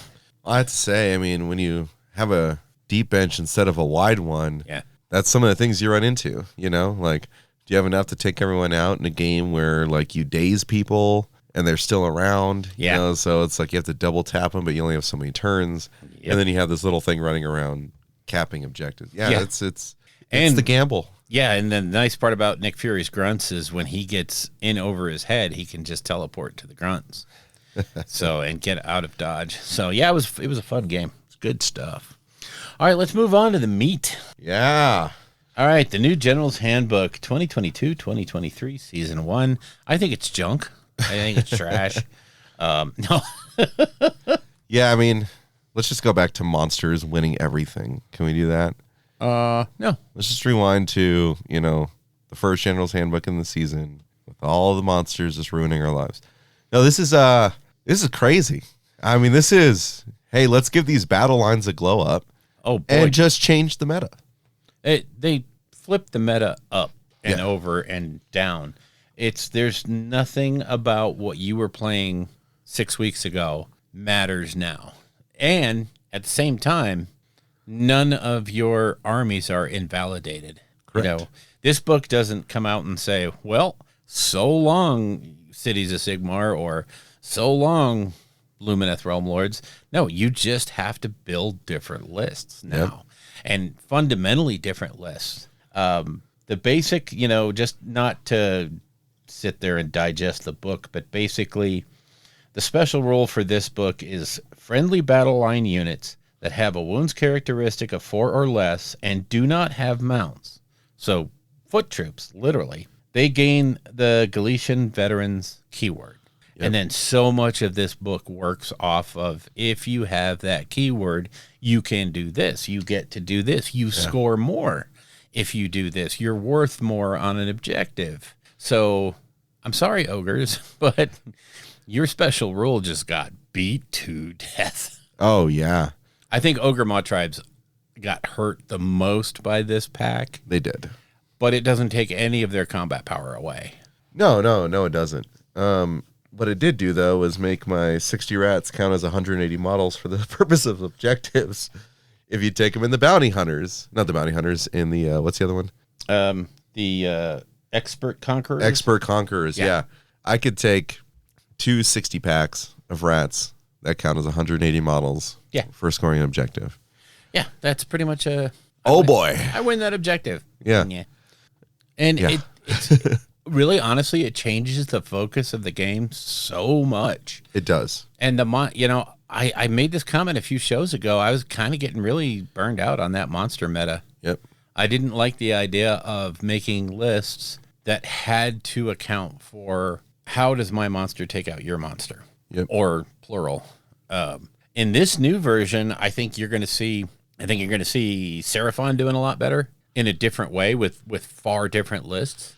I have to say, I mean, when you have a deep bench instead of a wide one, Yeah. that's some of the things you run into, Like, do you have enough to take everyone out in a game where, like, you daze people and they're still around? Yeah. So it's like you have to double tap them, but you only have so many turns. Yep. And then you have this little thing running around capping objectives. Yeah. Yeah. It's And- the gamble. Yeah, and then the nice part about Nick Fury's grunts is when he gets in over his head, he can just teleport to the grunts. And get out of dodge. So, yeah, it was a fun game. It's good stuff. All right, let's move on to the meat. Yeah. All right, the new General's Handbook 2022-2023 Season 1. I think it's junk. I think it's trash. No. Yeah, I mean, let's just go back to monsters winning everything. Can we do that? No. Let's just rewind to, the first General's Handbook in the season with all the monsters just ruining our lives. No, this is crazy. I mean, hey, let's give these battle lines a glow up. Oh, boy. And just change the meta. They flipped the meta up and Yeah. over and down. There's nothing about what you were playing 6 weeks ago matters now. And at the same time, none of your armies are invalidated. Correct. This book doesn't come out and say, well, so long, Cities of Sigmar, or so long, Lumineth Realm Lords. No, you just have to build different lists now. And fundamentally different lists. The basic, just not to sit there and digest the book, but basically the special rule for this book is friendly battle line units that have a wounds characteristic of 4 or less and do not have mounts. So foot troops, literally, they gain the Galician veterans keyword. Yep. And then so much of this book works off of, if you have that keyword, you can do this. You get to do this. You score more if you do this. You're worth more on an objective. So I'm sorry, ogres, but your special rule just got beat to death. Oh, yeah. I think Ogre Maw tribes got hurt the most by this pack, They did. but it doesn't take any of their combat power away. No, it doesn't. What it did do, though, was make my 60 rats count as 180 models for the purpose of objectives. If you take them in the bounty hunters, not the bounty hunters, in the, what's the other one? The expert conquerors. Expert conquerors, yeah. I could take 2 60 packs of rats that count as 180 models for scoring an objective. Yeah, that's pretty much a... Boy. I win that objective. Yeah. And Yeah. it's really, honestly, it changes the focus of the game so much. It does. And I made this comment a few shows ago. I was kind of getting really burned out on that monster meta. Yep. I didn't like the idea of making lists that had to account for, how does my monster take out your monster? Yep. or plural. In this new version, I think you're going to see Seraphon doing a lot better in a different way with far different lists.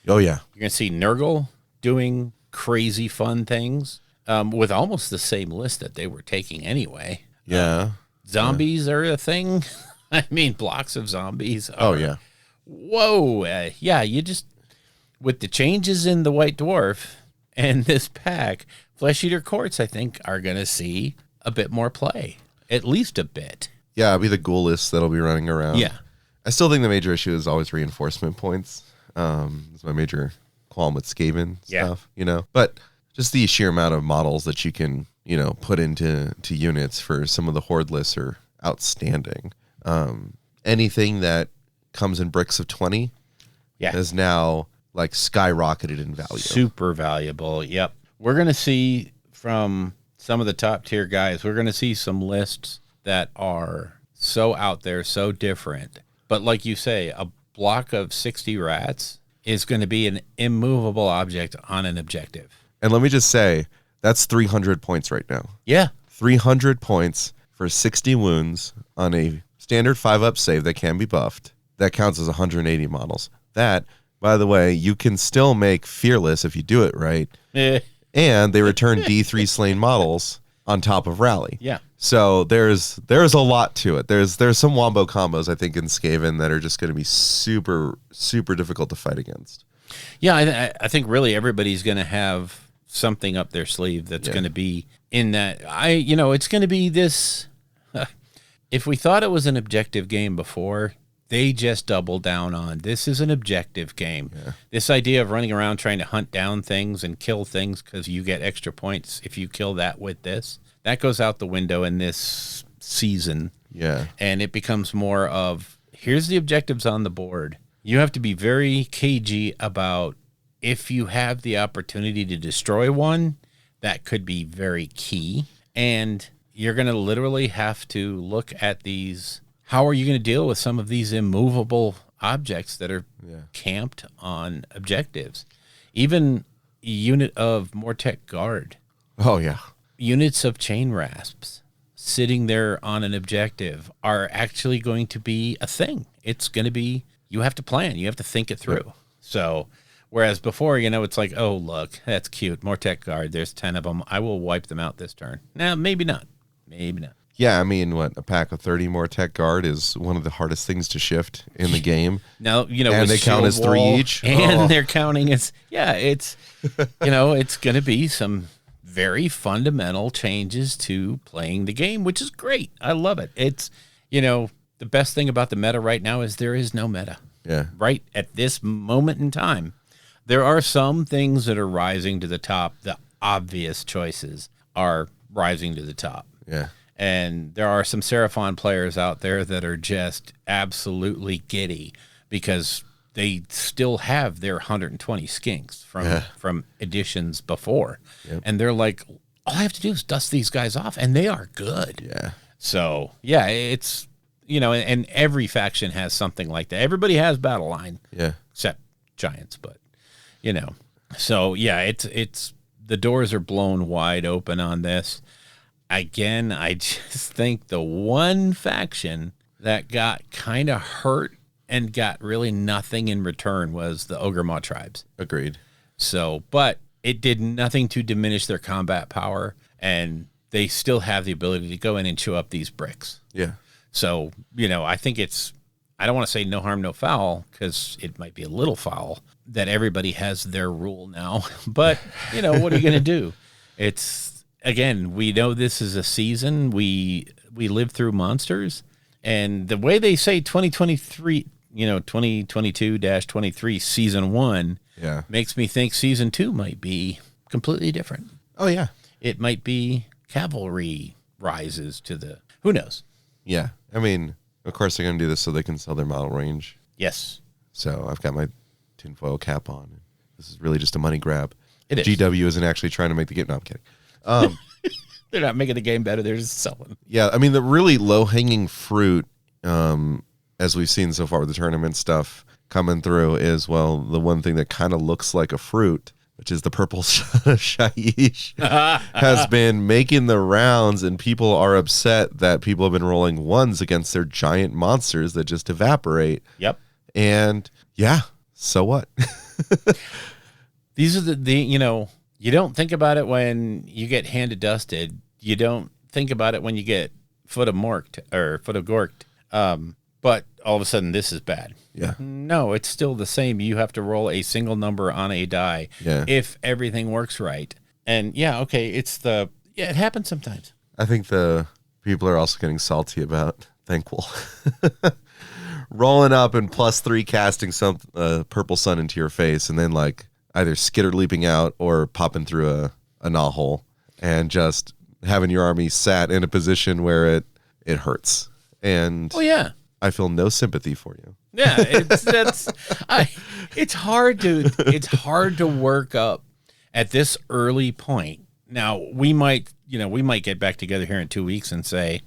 Oh yeah. You're going to see Nurgle doing crazy fun things with almost the same list that they were taking anyway. Yeah. Zombies are a thing. I mean, blocks of zombies. Oh yeah. Whoa. Yeah, you just, with the changes in the White Dwarf and this pack, Flesh Eater Courts, I think, are going to see a bit more play. At least a bit. Yeah, it'll be the ghoul list that'll be running around. Yeah. I still think the major issue is always reinforcement points. It's my major qualm with Skaven stuff, But just the sheer amount of models that you can, put into units for some of the horde lists are outstanding. Anything that comes in bricks of 20 is now like skyrocketed in value. Super valuable. Yep. We're going to see from some of the top tier guys, we're going to see some lists that are so out there, so different. But like you say, a block of 60 rats is going to be an immovable object on an objective. And let me just say, that's 300 points right now. Yeah. 300 points for 60 wounds on a standard 5-up save that can be buffed. That counts as 180 models. That, by the way, you can still make Fearless if you do it right. And they return D3 slain models on top of Rally. Yeah. So there's a lot to it. There's some wombo combos, I think, in Skaven that are just going to be super, super difficult to fight against. Yeah, I think really everybody's going to have something up their sleeve that's going to be in that. It's going to be this. If we thought it was an objective game before, they just doubled down on this is an objective game. Yeah. This idea of running around trying to hunt down things and kill things because you get extra points if you kill that with this, that goes out the window in this season. Yeah. And it becomes more of, here's the objectives on the board. You have to be very cagey about if you have the opportunity to destroy one, that could be very key. And you're going to literally have to look at these. How are you going to deal with some of these immovable objects that are camped on objectives? Even a unit of Mortec Guard. Oh, yeah. Units of Chain Rasps sitting there on an objective are actually going to be a thing. It's going to be, you have to plan. You have to think it through. Yep. So, whereas before, it's like, oh, look, that's cute. Mortec Guard, there's 10 of them. I will wipe them out this turn. Now, maybe not. Maybe not. Yeah, I mean, a pack of 30 more Tech Guard is one of the hardest things to shift in the game. Now, and they count as 3 each. And they're counting as, it's, it's going to be some very fundamental changes to playing the game, which is great. I love it. It's, the best thing about the meta right now is there is no meta. Yeah. Right at this moment in time. There are some things that are rising to the top. The obvious choices are rising to the top. Yeah. And there are some Seraphon players out there that are just absolutely giddy because they still have their 120 skinks from editions before. Yep. And they're like, all I have to do is dust these guys off, and they are good. Yeah. So, it's, and every faction has something like that. Everybody has Battle Line. Yeah. Except Giants, but, So, it's the doors are blown wide open on this. Again, I just think the one faction that got kind of hurt and got really nothing in return was the Ogre-Maw tribes. Agreed. So, but it did nothing to diminish their combat power, and they still have the ability to go in and chew up these bricks. Yeah. So, I think I don't want to say no harm, no foul, because it might be a little foul that everybody has their rule now. But, what are you going to do? Again, we know this is a season. We live through monsters. And the way they say 2023, 2022-23 season 1 makes me think season 2 might be completely different. Oh, yeah. It might be cavalry rises to the, who knows? Yeah. I mean, of course they're going to do this so they can sell their model range. Yes. So I've got my tinfoil cap on. This is really just a money grab. It is. GW isn't actually trying to make the game. No, I'm kidding. They're not making the game better. They're just selling. Yeah, I mean, the really low-hanging fruit, as we've seen so far with the tournament stuff coming through, is, the one thing that kind of looks like a fruit which is the purple Shaiish, has been making the rounds, and people are upset that people have been rolling ones against their giant monsters that just evaporate. Yep. And yeah, so what? These are the you don't think about it when you get handed dusted. You don't think about it when you get foot of gorked. But all of a sudden this is bad. Yeah. No, it's still the same. You have to roll a single number on a die if everything works right. And it happens sometimes. I think the people are also getting salty about Thankful. Rolling up and +3 casting some purple sun into your face, and then like either skitter leaping out or popping through a gnaw hole, and just having your army sat in a position where it hurts. And I feel no sympathy for you. Yeah, it's hard to work up at this early point. Now we might get back together here in 2 weeks and say,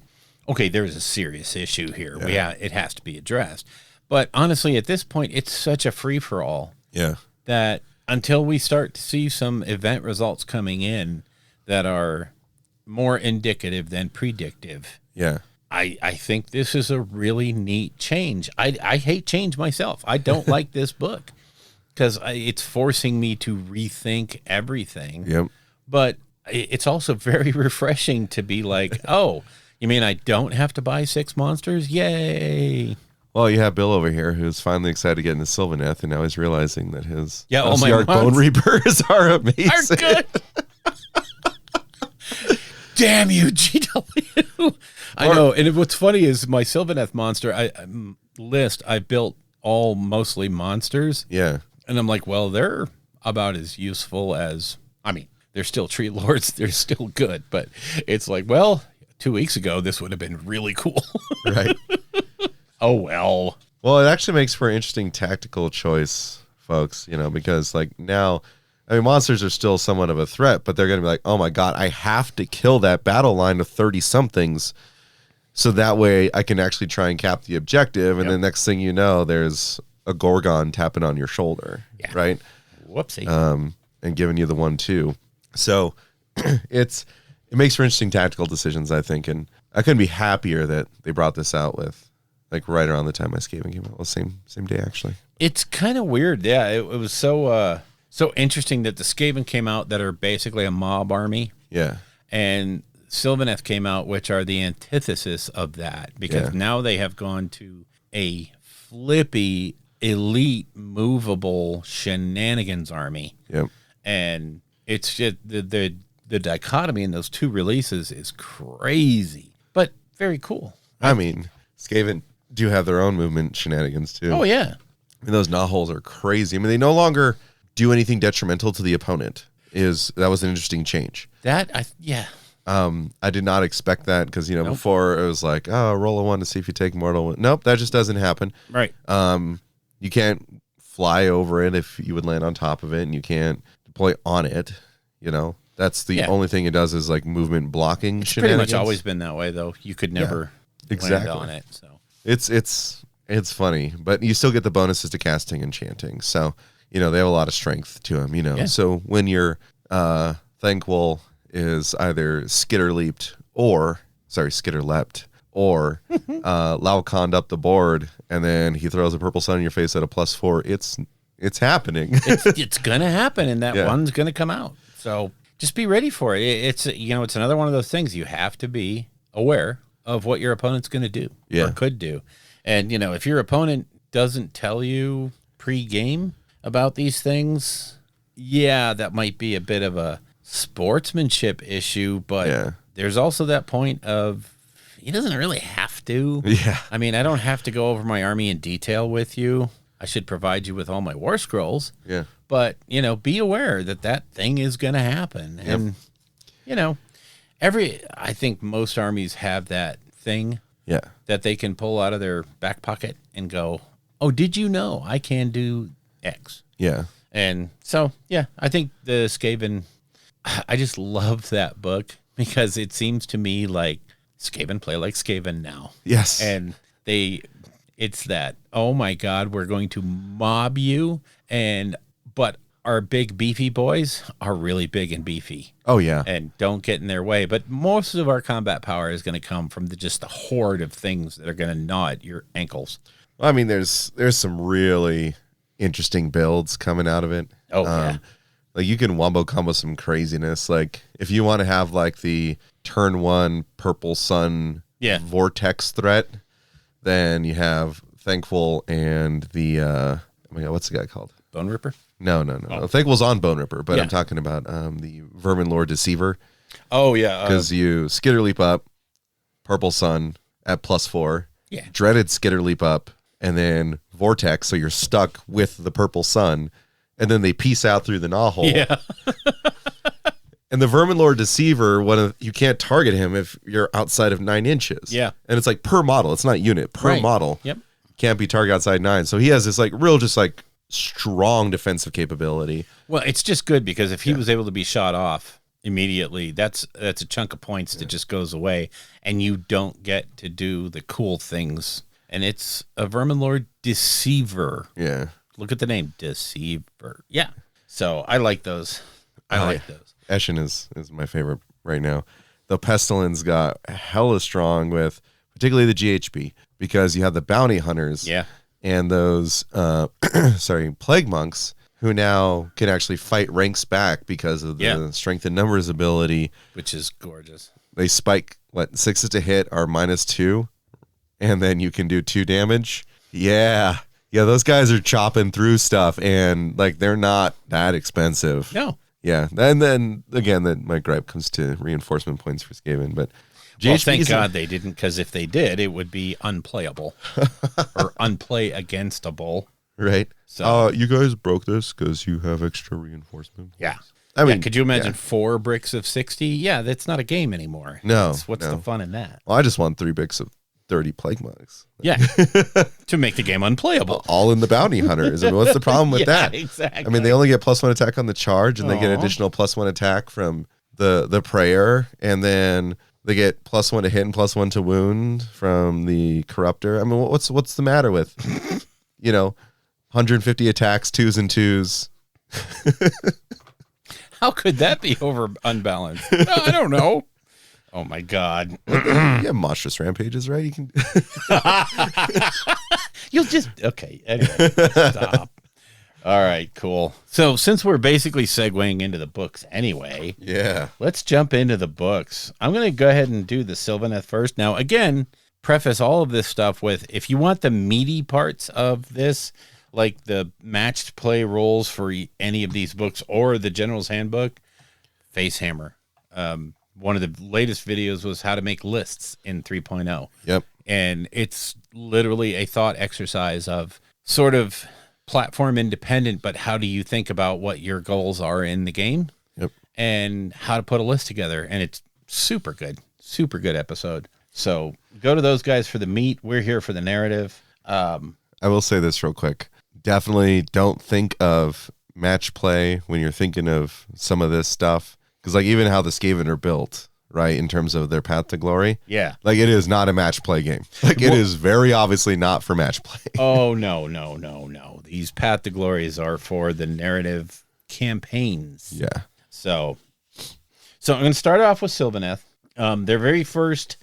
okay, there's a serious issue here. Yeah. It has to be addressed. But honestly, at this point, it's such a free for all. Yeah. That until we start to see some event results coming in that are more indicative than predictive. Yeah. I think this is a really neat change. I hate change myself. I don't like this book because it's forcing me to rethink everything. Yep. But it's also very refreshing to be like, oh, you mean I don't have to buy 6 monsters? Yay. Well, you have Bill over here who's finally excited to get into Sylvaneth, and now he's realizing that his all my Osiarch Bone Reapers are amazing. Are good. Damn you, GW. I know. And what's funny is my Sylvaneth monster I built all mostly monsters. Yeah. And I'm like, well, they're about as useful as, they're still tree lords. They're still good. But it's like, well, 2 weeks ago, this would have been really cool. Right. Oh, well. Well, it actually makes for an interesting tactical choice, folks, because like now, monsters are still somewhat of a threat, but they're going to be like, oh my God, I have to kill that battle line of 30 somethings. So that way I can actually try and cap the objective. And then next thing you know, there's a Gorgon tapping on your shoulder. Yeah. Right. Whoopsie. And giving you the 1/2. So it makes for interesting tactical decisions, I think. And I couldn't be happier that they brought this out with like right around the time my Skaven came out. Well, same day, actually. It's kind of weird. Yeah. It was so interesting that the Skaven came out that are basically a mob army. Yeah. And Sylvaneth came out, which are the antithesis of that, because now they have gone to a flippy, elite, movable shenanigans army. Yep. And it's just the dichotomy in those 2 releases is crazy, but very cool. Skaven do have their own movement shenanigans too. Oh yeah. Those gnaw holes are crazy. They no longer do anything detrimental to the opponent. That was an interesting change. I did not expect that because before it was like, oh, roll a 1 to see if you take mortal. Nope, that just doesn't happen. Right. You can't fly over it if you would land on top of it, and you can't deploy on it. That's the only thing it does is like movement blocking. It's pretty much always been that way, though. You could never land on it. So it's funny, but you still get the bonuses to casting and chanting. So they have a lot of strength to them. So when your Thankful is either skitter leapt or Laocooned up the board, and then he throws a purple sun in your face at a +4. It's happening. It's gonna happen, and that one's gonna come out. So just be ready for it. It's another one of those things you have to be aware of what your opponent's gonna do or could do, and if your opponent doesn't tell you pre-game about these things, that might be a bit of a sportsmanship issue, but there's also that point of he doesn't really have to. Yeah. I don't have to go over my army in detail with you. I should provide you with all my war scrolls. Yeah. But, be aware that thing is going to happen. Yep. And, I think most armies have that thing that they can pull out of their back pocket and go, oh, did you know I can do X? Yeah. And so, I think the Skaven, I just love that book because it seems to me like Skaven play like Skaven now. Yes. And it's that, oh my God, we're going to mob you. But our big beefy boys are really big and beefy Oh yeah. and don't get in their way. But most of our combat power is going to come from just the horde of things that are going to gnaw at your ankles. Well, I mean, there's some really interesting builds coming out of it. Oh, yeah. Like you can wombo combo some craziness. Like if you want to have like the turn 1 purple sun vortex threat, then you have Thankful and the oh my God, what's the guy called? Bone Ripper? No. Thankful's on Bone Ripper, but I'm talking about the Vermin Lord Deceiver. Oh yeah, Because you Skitter Leap up, Purple Sun at +4. Yeah. Dreaded Skitter Leap up, and then Vortex, so you're stuck with the Purple Sun, and then they peace out through the gnaw hole. Yeah. And the Vermin Lord Deceiver, you can't target him if you're outside of 9 inches. Yeah. And it's like per model. It's not unit, per Right. model. Yep. Can't be target outside 9. So he has this like real just like strong defensive capability. Well, it's just good because if he was able to be shot off immediately, that's a chunk of points that just goes away, and you don't get to do the cool things. And it's a Vermin Lord Deceiver. Yeah. Look at the name, Deceiver. Yeah. So I like those. I like those. Eshin is my favorite right now. The Pestilence got hella strong with particularly the GHB because you have the bounty hunters and those plague monks who now can actually fight ranks back because of the strength in numbers ability, which is gorgeous. They spike 6 to hit are -2, and then you can do 2 damage. Yeah, those guys are chopping through stuff, and like they're not that expensive. No. Yeah, and then again, my gripe comes to reinforcement points for Skaven, but Well, thank God they didn't, because if they did, it would be unplayable or unplay againstable. Right. So you guys broke this because you have extra reinforcement. Yeah. I mean, could you imagine 4 bricks of 60? Yeah, that's not a game anymore. No. What's the fun in that? Well, I just want 3 bricks of 30 plague monks. Yeah. To make the game unplayable. All in the bounty hunters. I mean, what's the problem with that? Exactly. I mean, they only get +1 attack on the charge, and they get additional +1 attack from the prayer, and then they get +1 to hit and +1 to wound from the corruptor. I mean, what's the matter with 150 attacks, 2s and 2s? How could that be unbalanced? I don't know. Oh my God. Yeah, monstrous rampages, right? You can. You'll just okay. Anyway, stop. All right, cool. So since we're basically segueing into the books anyway, let's jump into the books. I'm going to go ahead and do the Sylvaneth first. Now, again, preface all of this stuff with, if you want the meaty parts of this, like the matched play rules for any of these books or the General's Handbook, Facehammer. One of the latest videos was how to make lists in 3.0. Yep. And it's literally a thought exercise of sort of platform independent, but how do you think about what your goals are in the game? Yep. And how to put a list together. And it's super good episode. So go to those guys for the meat. We're here for the narrative. I will say this real quick. Definitely don't think of match play when you're thinking of some of this stuff. Because like even how the Skaven are built, right, in terms of their path to glory. Yeah. Like it is not a match play game. Like it is very obviously not for match play. Oh, no. These path to glories are for the narrative campaigns. Yeah. So I'm going to start off with Sylvaneth. Their very first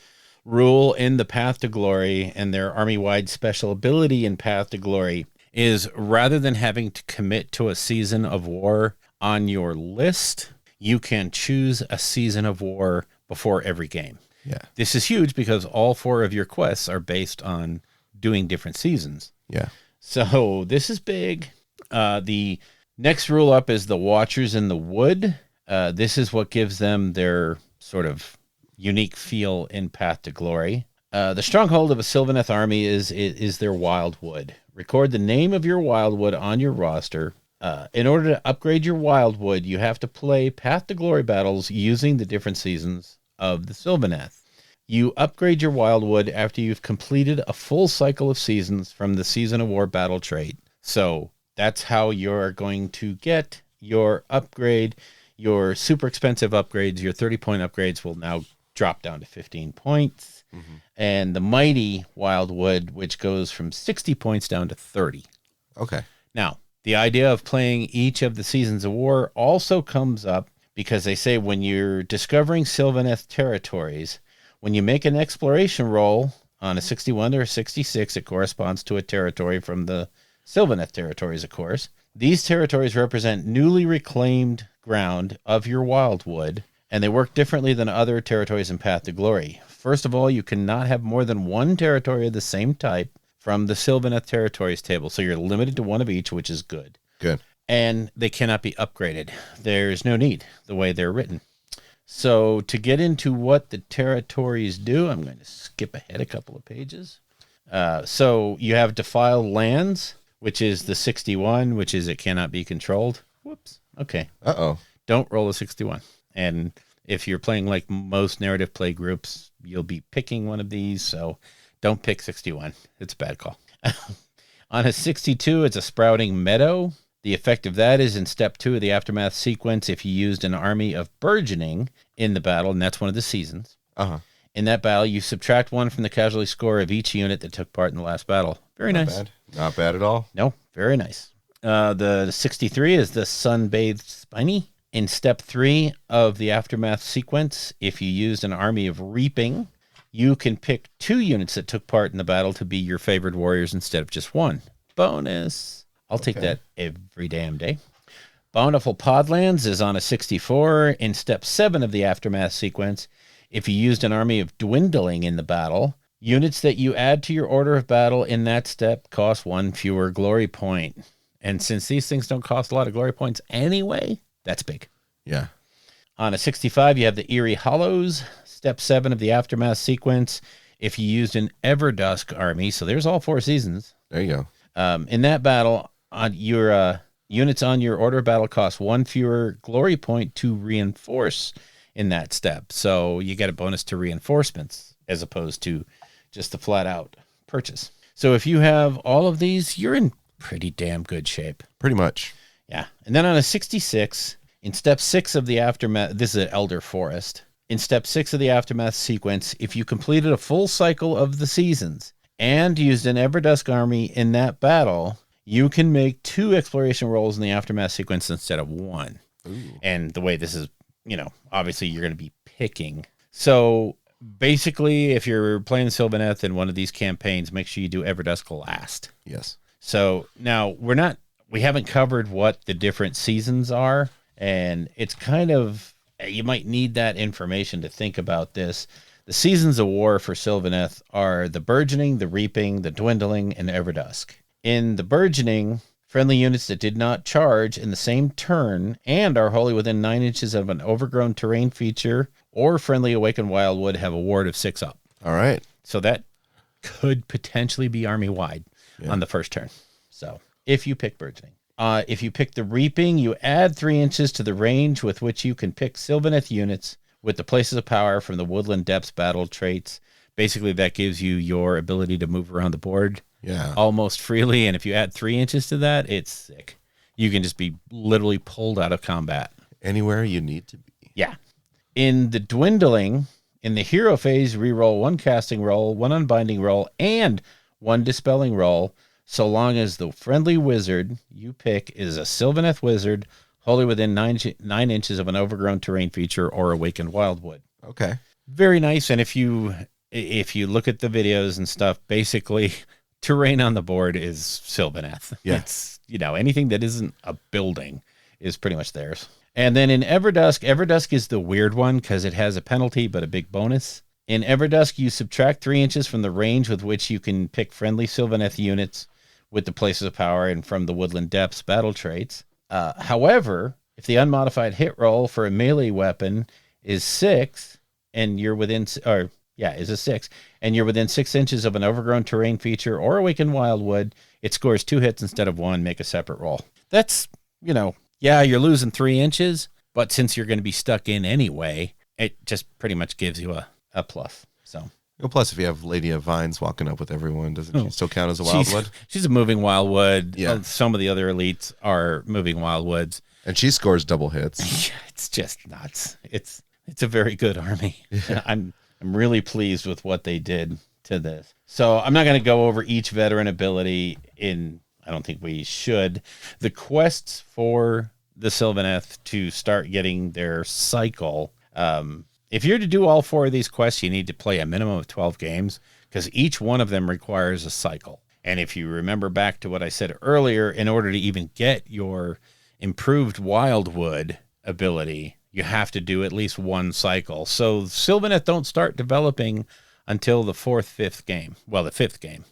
rule in the Path to Glory and their army-wide special ability in Path to Glory is, rather than having to commit to a season of war on your list, you can choose a season of war before every game. Yeah. This is huge because all 4 of your quests are based on doing different seasons. Yeah. So this is big. The next rule up is the Watchers in the Wood. This is what gives them their sort of unique feel in Path to Glory. The stronghold of a Sylvaneth army is their Wildwood. Record the name of your Wildwood on your roster. In order to upgrade your Wildwood, you have to play Path to Glory battles using the different seasons of the Sylvaneth. You upgrade your Wildwood after you've completed a full cycle of seasons from the Season of War battle trait. So that's how you're going to get your upgrade. Your super expensive upgrades, your 30-point upgrades, will now drop down to 15 points. Mm-hmm. And the mighty Wildwood, which goes from 60 points down to 30. Okay. Now, The idea of playing each of the Seasons of War also comes up because they say when you're discovering Sylvaneth territories, when you make an exploration roll on a 61 or a 66, it corresponds to a territory from the Sylvaneth territories, of course. These territories represent newly reclaimed ground of your wildwood, and they work differently than other territories in Path to Glory. First of all, you cannot have more than one territory of the same type from the Sylvaneth territories table, so you're limited to one of each, which is good. Good. And they cannot be upgraded. There's no need, the way they're written. So to get into what the territories do, I'm going to skip ahead a couple of pages. So you have defiled lands, which is the 61, which is it cannot be controlled. Whoops. Okay. Uh-oh. Don't roll a 61. And if you're playing like most narrative play groups, you'll be picking one of these. So don't pick 61. It's a bad call. On a 62, it's a sprouting meadow. The effect of that is in step 2 of the Aftermath sequence, if you used an army of burgeoning in the battle, and that's one of the seasons. Uh-huh. In that battle, you subtract 1 from the casualty score of each unit that took part in the last battle. Very Not nice. bad. Not bad at all. No, very nice. The 63 is the Sun-Bathed Spiny. In step 3 of the Aftermath sequence, if you used an army of Reaping, you can pick 2 units that took part in the battle to be your favored warriors instead of just 1. Bonus. I'll take that every damn day. Bountiful Podlands is on a 64. In step 7 of the Aftermath sequence, if you used an army of Dwindling in the battle, units that you add to your order of battle in that step cost 1 fewer glory point. And since these things don't cost a lot of glory points anyway, that's big. Yeah. On a 65, you have the Eerie Hollows, step 7 of the Aftermath sequence. If you used an Everdusk army, so there's all 4 seasons. There you go. In that battle, on your units on your order of battle cost 1 fewer glory point to reinforce in that step. So you get a bonus to reinforcements as opposed to just the flat out purchase. So if you have all of these, you're in pretty damn good shape. Pretty much. Yeah. And then on a 66, in step 6 of the Aftermath, this is an Elder Forest. In step 6 of the Aftermath sequence, if you completed a full cycle of the seasons and used an Everdusk army in that battle, you can make 2 exploration rolls in the Aftermath sequence instead of 1. Ooh. And the way this is, obviously you're going to be picking. So basically, if you're playing Sylvaneth in one of these campaigns, make sure you do Everdusk last. Yes. So now we haven't covered what the different seasons are, and it's kind of, you might need that information to think about this. The Seasons of War for Sylvaneth are the Burgeoning, the Reaping, the Dwindling, and Everdusk. In the Burgeoning, friendly units that did not charge in the same turn and are wholly within 9 inches of an overgrown terrain feature or friendly Awakened Wildwood have a ward of 6 up. All right. So that could potentially be army-wide on the first turn. So if you pick Burgeoning. If you pick the Reaping, you add 3 inches to the range with which you can pick Sylvaneth units with the Places of Power from the Woodland Depths battle traits. Basically, that gives you your ability to move around the board almost freely. And if you add 3 inches to that, it's sick. You can just be literally pulled out of combat. Anywhere you need to be. Yeah. In the Dwindling, in the hero phase, reroll 1 casting roll, 1 unbinding roll, and 1 dispelling roll, so long as the friendly wizard you pick is a Sylvaneth wizard wholly within 9 inches of an overgrown terrain feature or Awakened Wildwood. Okay. Very nice. And if you look at the videos and stuff, basically terrain on the board is Sylvaneth. Yeah. It's, anything that isn't a building is pretty much theirs. And then in Everdusk is the weird one because it has a penalty but a big bonus. In Everdusk, you subtract 3 inches from the range with which you can pick friendly Sylvaneth units with the Places of Power and from the Woodland Depths battle traits. However, if the unmodified hit roll for a melee weapon is 6 and you're within, is a 6 and you're within 6 inches of an overgrown terrain feature or Awakened Wildwood, it scores 2 hits instead of 1. Make a separate roll. That's, you're losing 3 inches, but since you're going to be stuck in anyway, it just pretty much gives you a plus. So. Well, plus, if you have Lady of Vines walking up with everyone, doesn't she still count as a Wildwood? She's a moving Wildwood. Yeah. Some of the other elites are moving Wildwoods. And she scores double hits. It's just nuts. It's a very good army. Yeah. I'm really pleased with what they did to this. So I'm not going to go over each veteran ability I don't think we should. The quests for the Sylvaneth to start getting their cycle. If you're to do all 4 of these quests, you need to play a minimum of 12 games because each one of them requires a cycle. And if you remember back to what I said earlier, in order to even get your improved Wildwood ability, you have to do at least 1 cycle. So Sylvaneth don't start developing until the 4th, 5th game. Well, the 5th game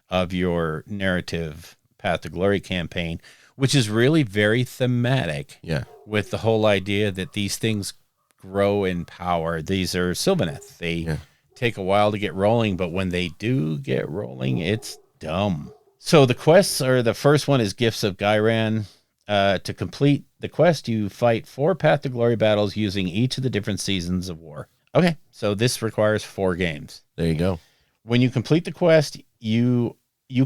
of your narrative Path to Glory campaign, which is really very thematic with the whole idea that these things grow in power. These are Sylvaneth. They take a while to get rolling, but when they do get rolling, it's dumb. So the quests are, the first one is Gifts of Gyran. To complete the quest, you fight 4 Path to Glory battles using each of the different seasons of war. Okay, so this requires 4 games. There you go. When you complete the quest, you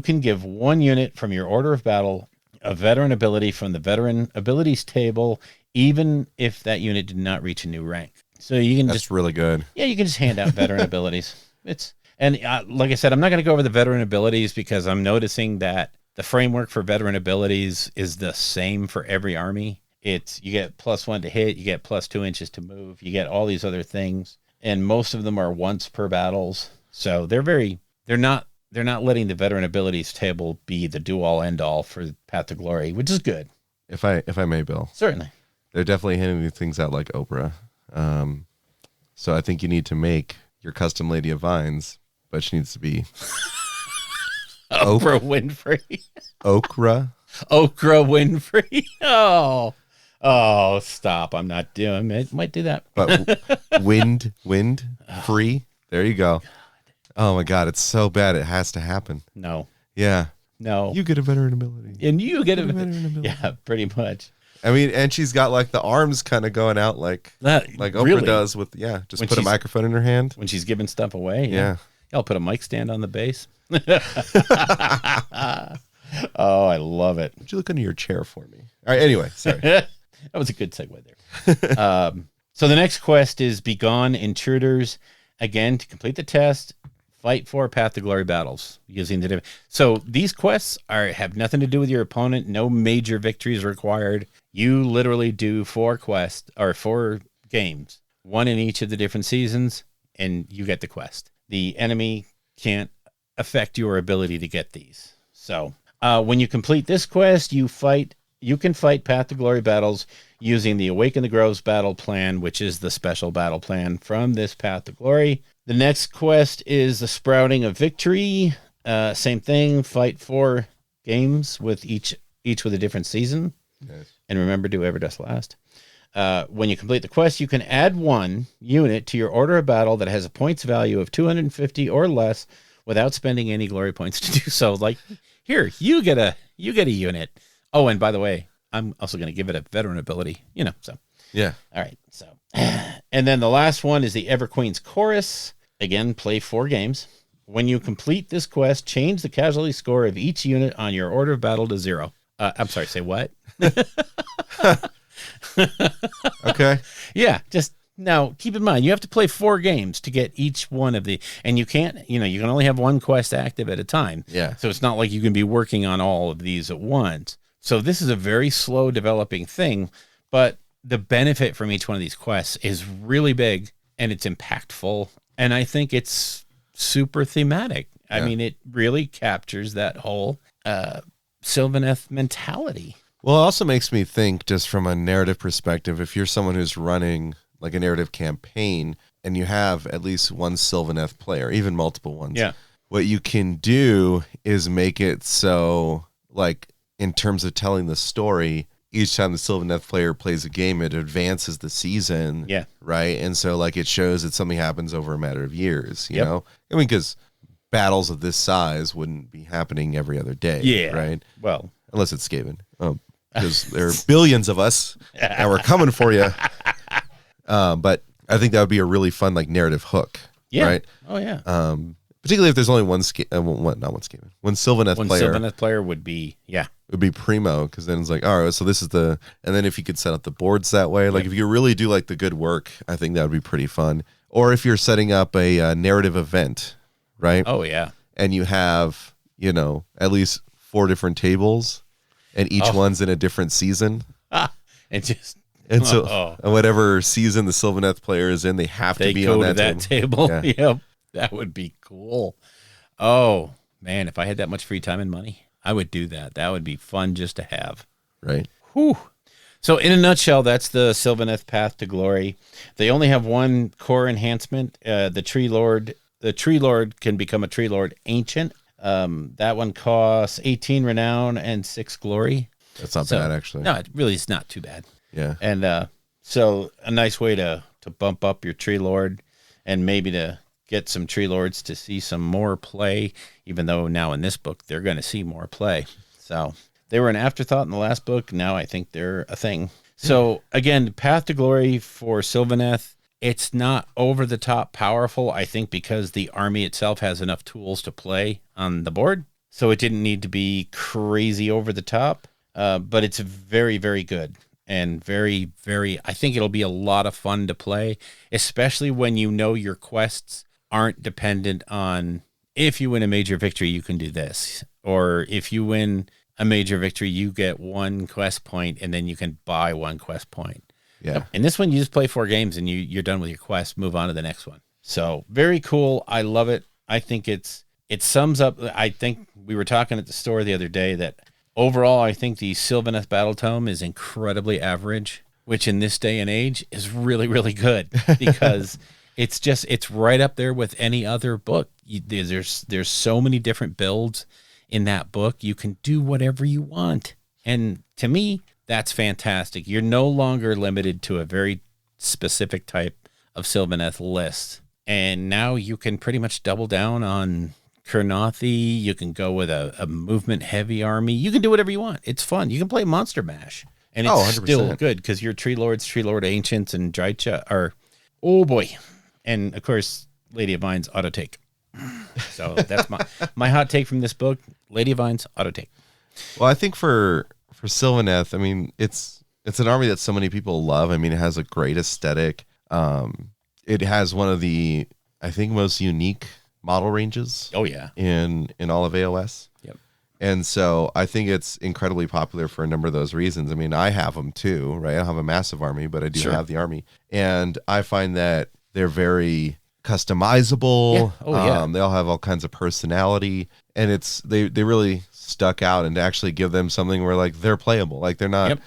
can give 1 unit from your order of battle a veteran ability from the veteran abilities table, even if that unit did not reach a new rank. So you can That's really good. Yeah, you can just hand out veteran abilities. Like I said, I'm not going to go over the veteran abilities because I'm noticing that the framework for veteran abilities is the same for every army. You get +1 to hit, you get +2 inches to move, you get all these other things, and most of them are once per battles. So they're not letting the veteran abilities table be the do-all end-all for Path to Glory, which is good. If I may, Bill. Certainly. They're definitely handing things out like Oprah. So I think you need to make your custom Lady of Vines, but she needs to be Oprah Winfrey. Okra. Okra Winfrey. Oh, stop. I'm not doing it. Might do that. But wind free. There you go. Oh my God, it's so bad. It has to happen. No. Yeah. No. You get a veteran ability. And you get a veteran ability. Yeah, pretty much. I mean, and she's got like the arms kind of going out like Oprah really? does with, just When put a microphone in her hand. When she's giving stuff away. Yeah. I'll put a mic stand on the base. Oh, I love it. Would you look under your chair for me? All right. Anyway, sorry. That was a good segue there. So the next quest is Begone Intruders. Again, to complete the test, fight 4 Path to Glory battles using the. So these quests have nothing to do with your opponent. No major victories required. You literally do 4 quests or 4 games, 1 in each of the different seasons, and you get the quest. The enemy can't affect your ability to get these. So when you complete this quest, you can fight Path to Glory battles using the Awaken the Groves battle plan, which is the special battle plan from this Path to Glory. The next quest is the Sprouting of Victory. Same thing, fight 4 games with each with a different season. Nice. And remember, do whoever does last. When you complete the quest, you can add 1 unit to your order of battle that has a points value of 250 or less without spending any glory points to do so. Like, here, you get a unit. Oh, and by the way, I'm also going to give it a veteran ability, so. Yeah. All right. So, and then the last one is the Everqueen's Chorus. Again, play 4 games. When you complete this quest, change the casualty score of each unit on your order of battle to 0. I'm sorry, say what? Okay. Yeah, just now keep in mind, you have to play 4 games to get each one of the, and you can't, you can only have 1 quest active at a time. Yeah. So it's not like you can be working on all of these at once. So this is a very slow developing thing, but the benefit from each one of these quests is really big and it's impactful. And I think it's super thematic. I mean, it really captures that whole Sylvaneth mentality. Well, it also makes me think, just from a narrative perspective, if you're someone who's running like a narrative campaign and you have at least 1 Sylvaneth player, even multiple ones, what you can do is make it so, like, in terms of telling the story, each time the Sylvaneth player plays a game, it advances the season. Yeah. Right. And so, like, it shows that something happens over a matter of years, you know? I mean, because battles of this size wouldn't be happening every other day. Yeah. Right. Well, unless it's Skaven. Because there are billions of us and we're coming for you. But I think that would be a really fun, like, narrative hook. Yeah. Right. Oh, yeah. Particularly if there's only one Sylvaneth player. Sylvaneth player would be, It would be primo, because then it's like, all right, so this is and then if you could set up the boards that way, like if you really do like the good work, I think that would be pretty fun. Or if you're setting up a narrative event, right? Oh, yeah. And you have, at least 4 different tables, and each one's in a different season. And just And so, whatever season the Sylvaneth player is in, they have to be go on to that table. Yeah. Yep, that would be cool. Oh man, if I had that much free time and money, I would do that. That would be fun just to have. Right. Whew. So in a nutshell, that's the Sylvaneth Path to Glory. They only have one core enhancement. The Tree Lord can become a Tree Lord Ancient. That one costs 18 renown and 6 glory. That's not bad, actually. No, it really is not too bad. Yeah. And so a nice way to bump up your Tree Lord and maybe to get some Tree Lords to see some more play, even though now in this book they're going to see more play. So they were an afterthought in the last book. Now I think they're a thing. So again, Path to Glory for Sylvaneth, it's not over the top powerful, I think, because the army itself has enough tools to play on the board. So it didn't need to be crazy over the top, but it's very, very good. And very, very, I think it'll be a lot of fun to play, especially when you know your quests aren't dependent on if you win a major victory, you can do this. Or if you win a major victory, you get 1 quest point and then you can buy 1 quest point. Yeah. And this one, you just play 4 games and you're done with your quest, move on to the next one. So very cool. I love it. I think it sums up, I think we were talking at the store the other day that overall, I think the Sylvaneth Battle Tome is incredibly average, which in this day and age is really, really good because it's right up there with any other book. There's so many different builds in that book. You can do whatever you want. And to me, that's fantastic. You're no longer limited to a very specific type of Sylvaneth list. And now you can pretty much double down on Kurnothi. You can go with a movement heavy army. You can do whatever you want. It's fun. You can play Monster Mash. And it's still good because your Tree Lords, Tree Lord Ancients, and Drycha are, oh boy. And of course, Lady of Vines auto take. So that's my hot take from this book. Lady of Vines auto take. Well, I think for Sylvaneth, I mean, it's an army that so many people love. I mean, it has a great aesthetic. It has one of the, I think, most unique model ranges. Oh yeah. In all of AOS. Yep. And so I think it's incredibly popular for a number of those reasons. I mean, I have them too, right? I don't have a massive army, but I do have the army. And I find that they're very customizable. Yeah. Oh, yeah. They all have all kinds of personality, and they really stuck out, and to actually give them something where like they're playable, like they're not,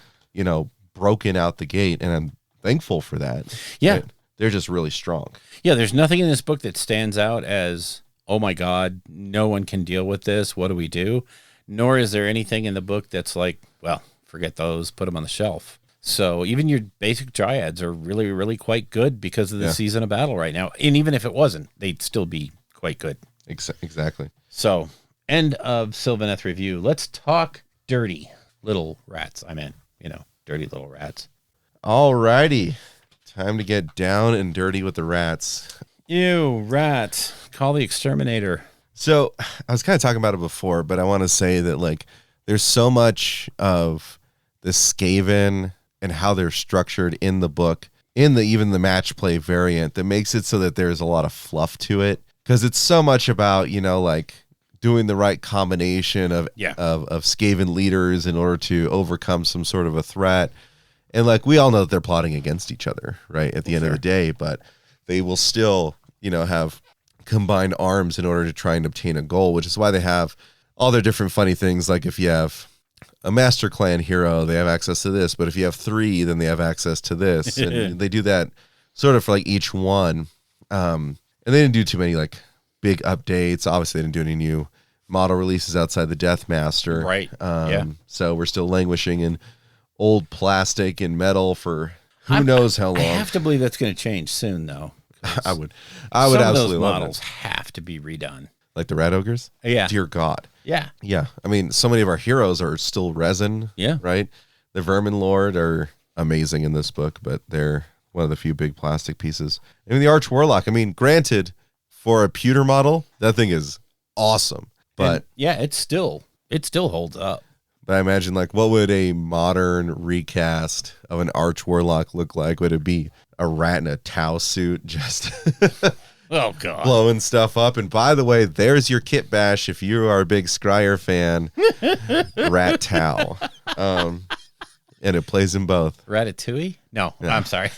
broken out the gate. And I'm thankful for that. Yeah. Right? They're just really strong. Yeah. There's nothing in this book that stands out as, oh my God, no one can deal with this. What do we do? Nor is there anything in the book that's like, well, forget those, put them on the shelf. So even your basic dryads are really, really quite good because of the season of battle right now. And even if it wasn't, they'd still be quite good. Exactly. So end of Sylvaneth review. Let's talk dirty little rats. I meant, dirty little rats. All righty. Time to get down and dirty with the rats. Ew, rats. Call the exterminator. So I was kind of talking about it before, but I want to say that like there's so much of the Skaven and how they're structured in the book, in even the match play variant, that makes it so that there's a lot of fluff to it, because it's so much about like doing the right combination of Skaven leaders in order to overcome some sort of a threat. And like we all know that they're plotting against each other, right, at the end of the day, but they will still have combined arms in order to try and obtain a goal, which is why they have all their different funny things. Like if you have a Master Clan hero, they have access to this, but if you have 3, then they have access to this. And they do that sort of for like each one. And they didn't do too many like big updates. Obviously they didn't do any new model releases outside the Deathmaster. Right. So we're still languishing in old plastic and metal for who knows how long. I have to believe that's going to change soon though. I would absolutely some of those love models it. have to be redone. Like the Rat Ogres? Yeah. Dear God. Yeah. Yeah. I mean, so many of our heroes are still resin. Yeah. Right? The Vermin Lord are amazing in this book, but they're one of the few big plastic pieces. I mean, the Arch Warlock, I mean, granted, for a pewter model, that thing is awesome. But and it still holds up. But I imagine, like, what would a modern recast of an Arch Warlock look like? Would it be a rat in a Tau suit just Oh, God. blowing stuff up. And by the way, there's your kit bash if you are a big Scryer fan. Rat Tau. And it plays in both. Ratatouille? No, Yeah. I'm sorry.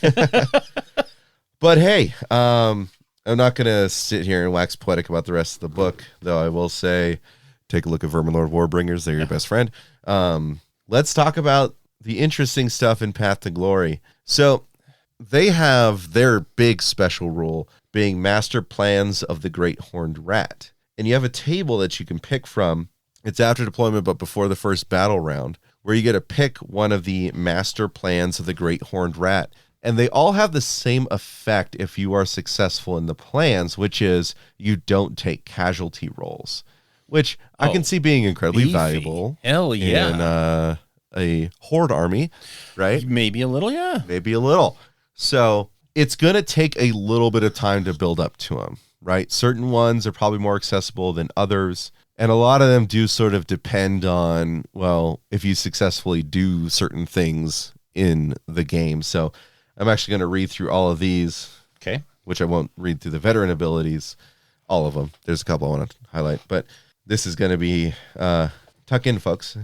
But hey, I'm not going to sit here and wax poetic about the rest of the book, though I will say take a look at Verminlord Warbringers. They're your best friend. Let's talk about the interesting stuff in Path to Glory. So they have their big special rule being master plans of the Great Horned Rat. And you have a table that you can pick from. It's after deployment, but before the first battle round, where you get to pick one of the master plans of the Great Horned Rat. And they all have the same effect if you are successful in the plans, which is you don't take casualty rolls, which I can see being incredibly beefy. valuable. Hell yeah. In a horde army, right? Maybe a little, yeah. Maybe a little. So it's going to take a little bit of time to build up to them, right? Certain ones are probably more accessible than others. And a lot of them do sort of depend on, well, if you successfully do certain things in the game. So I'm actually going to read through all of these, Okay. which I won't read through the veteran abilities, all of them. There's a couple I want to highlight, but this is going to be tuck in, folks.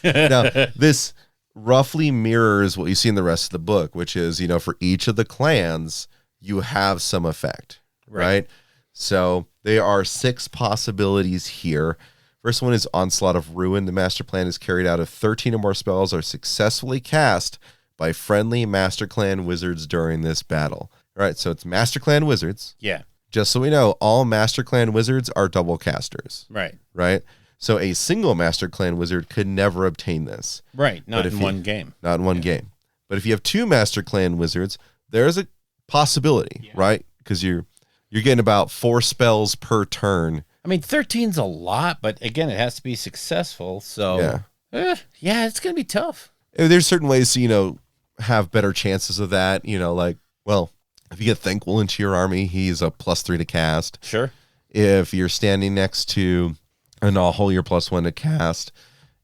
Now, this roughly mirrors what you see in the rest of the book, which is, for each of the clans, you have some effect, right? So there are 6 possibilities here. First one is Onslaught of Ruin. The master plan is carried out if 13 or more spells are successfully cast by friendly Master Clan wizards during this battle. All right, so it's Master Clan wizards. Yeah. Just so we know, all Master Clan wizards are double casters, Right. right? So a single Master Clan wizard could never obtain this. Right. Not if in you- one game. Not in one game. But if you have 2 Master Clan wizards, there's a possibility, right? Because you're getting about 4 spells per turn. I mean, 13's a lot, but again, it has to be successful. So, yeah, it's going to be tough. There's certain ways to, have better chances of that. If you get Thankful into your army, he's a +3 to cast. Sure. If you're standing next to an All-Hole, you're +1 to cast.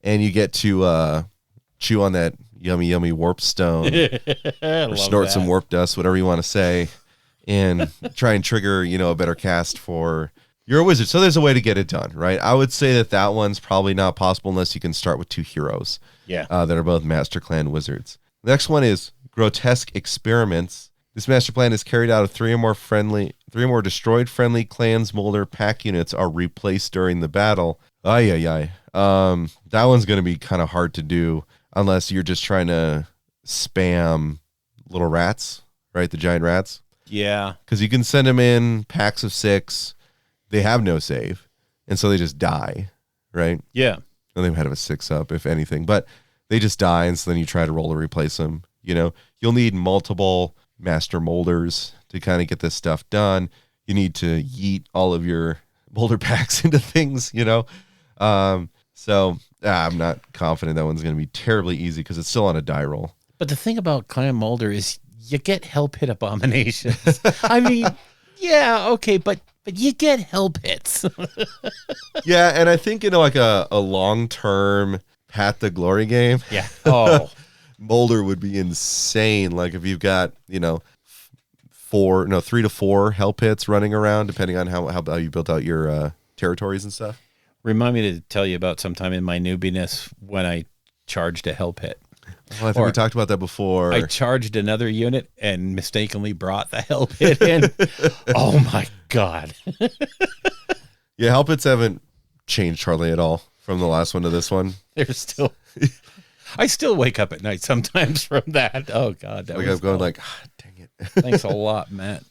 And you get to chew on that yummy warp stone. Or snort some warp dust, whatever you want to say. And try and trigger, a better cast for your wizard. So there's a way to get it done, right? I would say that one's probably not possible unless you can start with 2 heroes. Yeah. That are both Master Clan wizards. The next one is Grotesque Experiments. This master plan is carried out if 3 or more destroyed friendly clans molder pack units are replaced during the battle. That one's going to be kind of hard to do unless you're just trying to spam little rats, right? The giant rats. Yeah. Because you can send them in packs of 6. They have no save, and so they just die, right? Yeah. And they might have a 6 up, if anything, but they just die, and so then you try to roll to replace them. You'll need multiple master molders to kind of get this stuff done. You need to yeet all of your molder packs into things, I'm not confident that one's going to be terribly easy because it's still on a die roll. But the thing about Clan Molder is you get hell pit abominations. I mean, yeah, okay, but you get hell pits. Yeah, and I think like a long-term Path to Glory game, Yeah. Oh, Molder would be insane. Like if you've got 3 to 4 hell pits running around, depending on how you built out your territories and stuff. remind me to tell you about sometime in my newbiness when I charged a hell pit. Well, I think we talked about that before. I charged another unit and mistakenly brought the hell pit in. Oh my God. Yeah, hell pits haven't changed hardly at all from the last one to this one. They're still. I still wake up at night sometimes from that. Oh God, that Like was I'm going cool. like, dang it. Thanks a lot, Matt.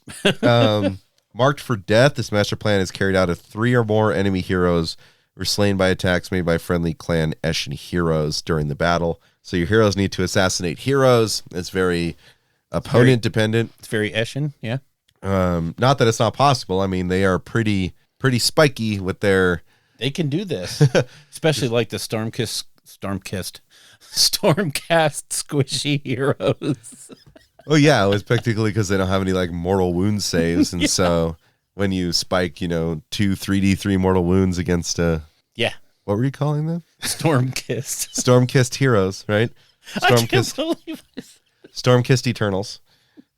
Marked for death, this master plan is carried out if 3 or more enemy heroes were slain by attacks made by friendly clan Eshin heroes during the battle. So your heroes need to assassinate heroes. It's very opponent dependent. It's very Eshin, yeah. Not that it's not possible. I mean, they are pretty spiky with their. They can do this, especially like the Stormcast squishy heroes. Oh yeah, it was practically because they don't have any like mortal wound saves, and Yeah. so when you spike, 2 3d3 mortal wounds against Yeah, what were you calling them? Stormkissed. Storm-kissed heroes, right? I can't Storm-kissed, believe it. Storm-kissed Eternals.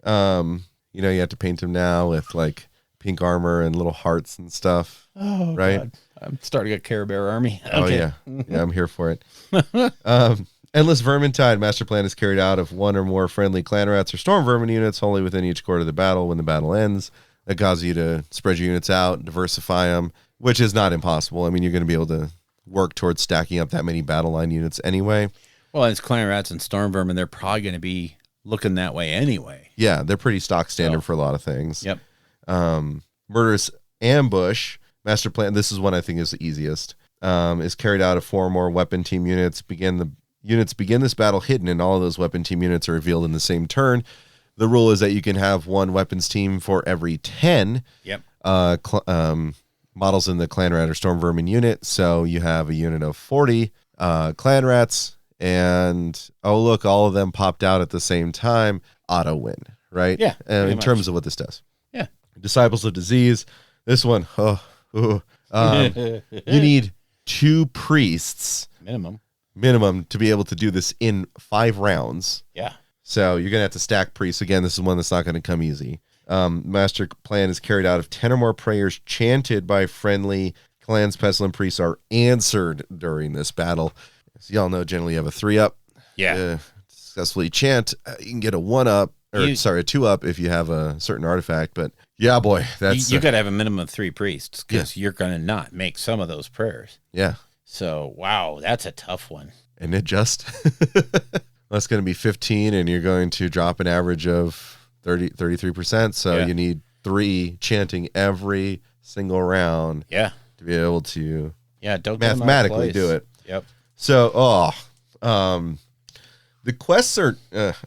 You have to paint them now with like pink armor and little hearts and stuff. Oh, right? God. I'm starting a Care Bear army. Oh, Okay. yeah. Yeah, I'm here for it. Endless Vermintide. Master plan is carried out of one or more friendly clan rats or storm vermin units wholly within each quarter of the battle when the battle ends. That causes you to spread your units out, diversify them, which is not impossible. I mean, you're going to be able to work towards stacking up that many battle line units anyway. Well, as clan rats and storm vermin, they're probably going to be looking that way anyway. Yeah, they're pretty stock standard for a lot of things. Yep. Murderous Ambush. Master plan, this is one I think is the easiest, is carried out of 4 or more weapon team units. Units begin this battle hidden, and all of those weapon team units are revealed in the same turn. The rule is that you can have 1 weapons team for every 10 models in the clan rat or storm vermin unit. So you have a unit of 40 clan rats, and oh look, all of them popped out at the same time. Auto win, right? Yeah, in terms of what this does. Yeah. Disciples of Disease. This one, you need 2 priests minimum to be able to do this in 5 rounds. Yeah. So you're going to have to stack priests. Again, this is one that's not going to come easy. Master plan is carried out of 10 or more prayers chanted by friendly clans. Pestilent priests are answered during this battle. As y'all know, generally you have a 3-up. Yeah. Successfully chant. You can get a 1-up, or a 2-up if you have a certain artifact. But yeah, boy, that's you got to have a minimum of 3 priests because you're going to not make some of those prayers. Yeah. So, wow, that's a tough one. And it just... That's going to be 15, and you're going to drop an average of 33%. So you need 3 chanting every single round to be able to don't mathematically do it. Yep. So, the quests are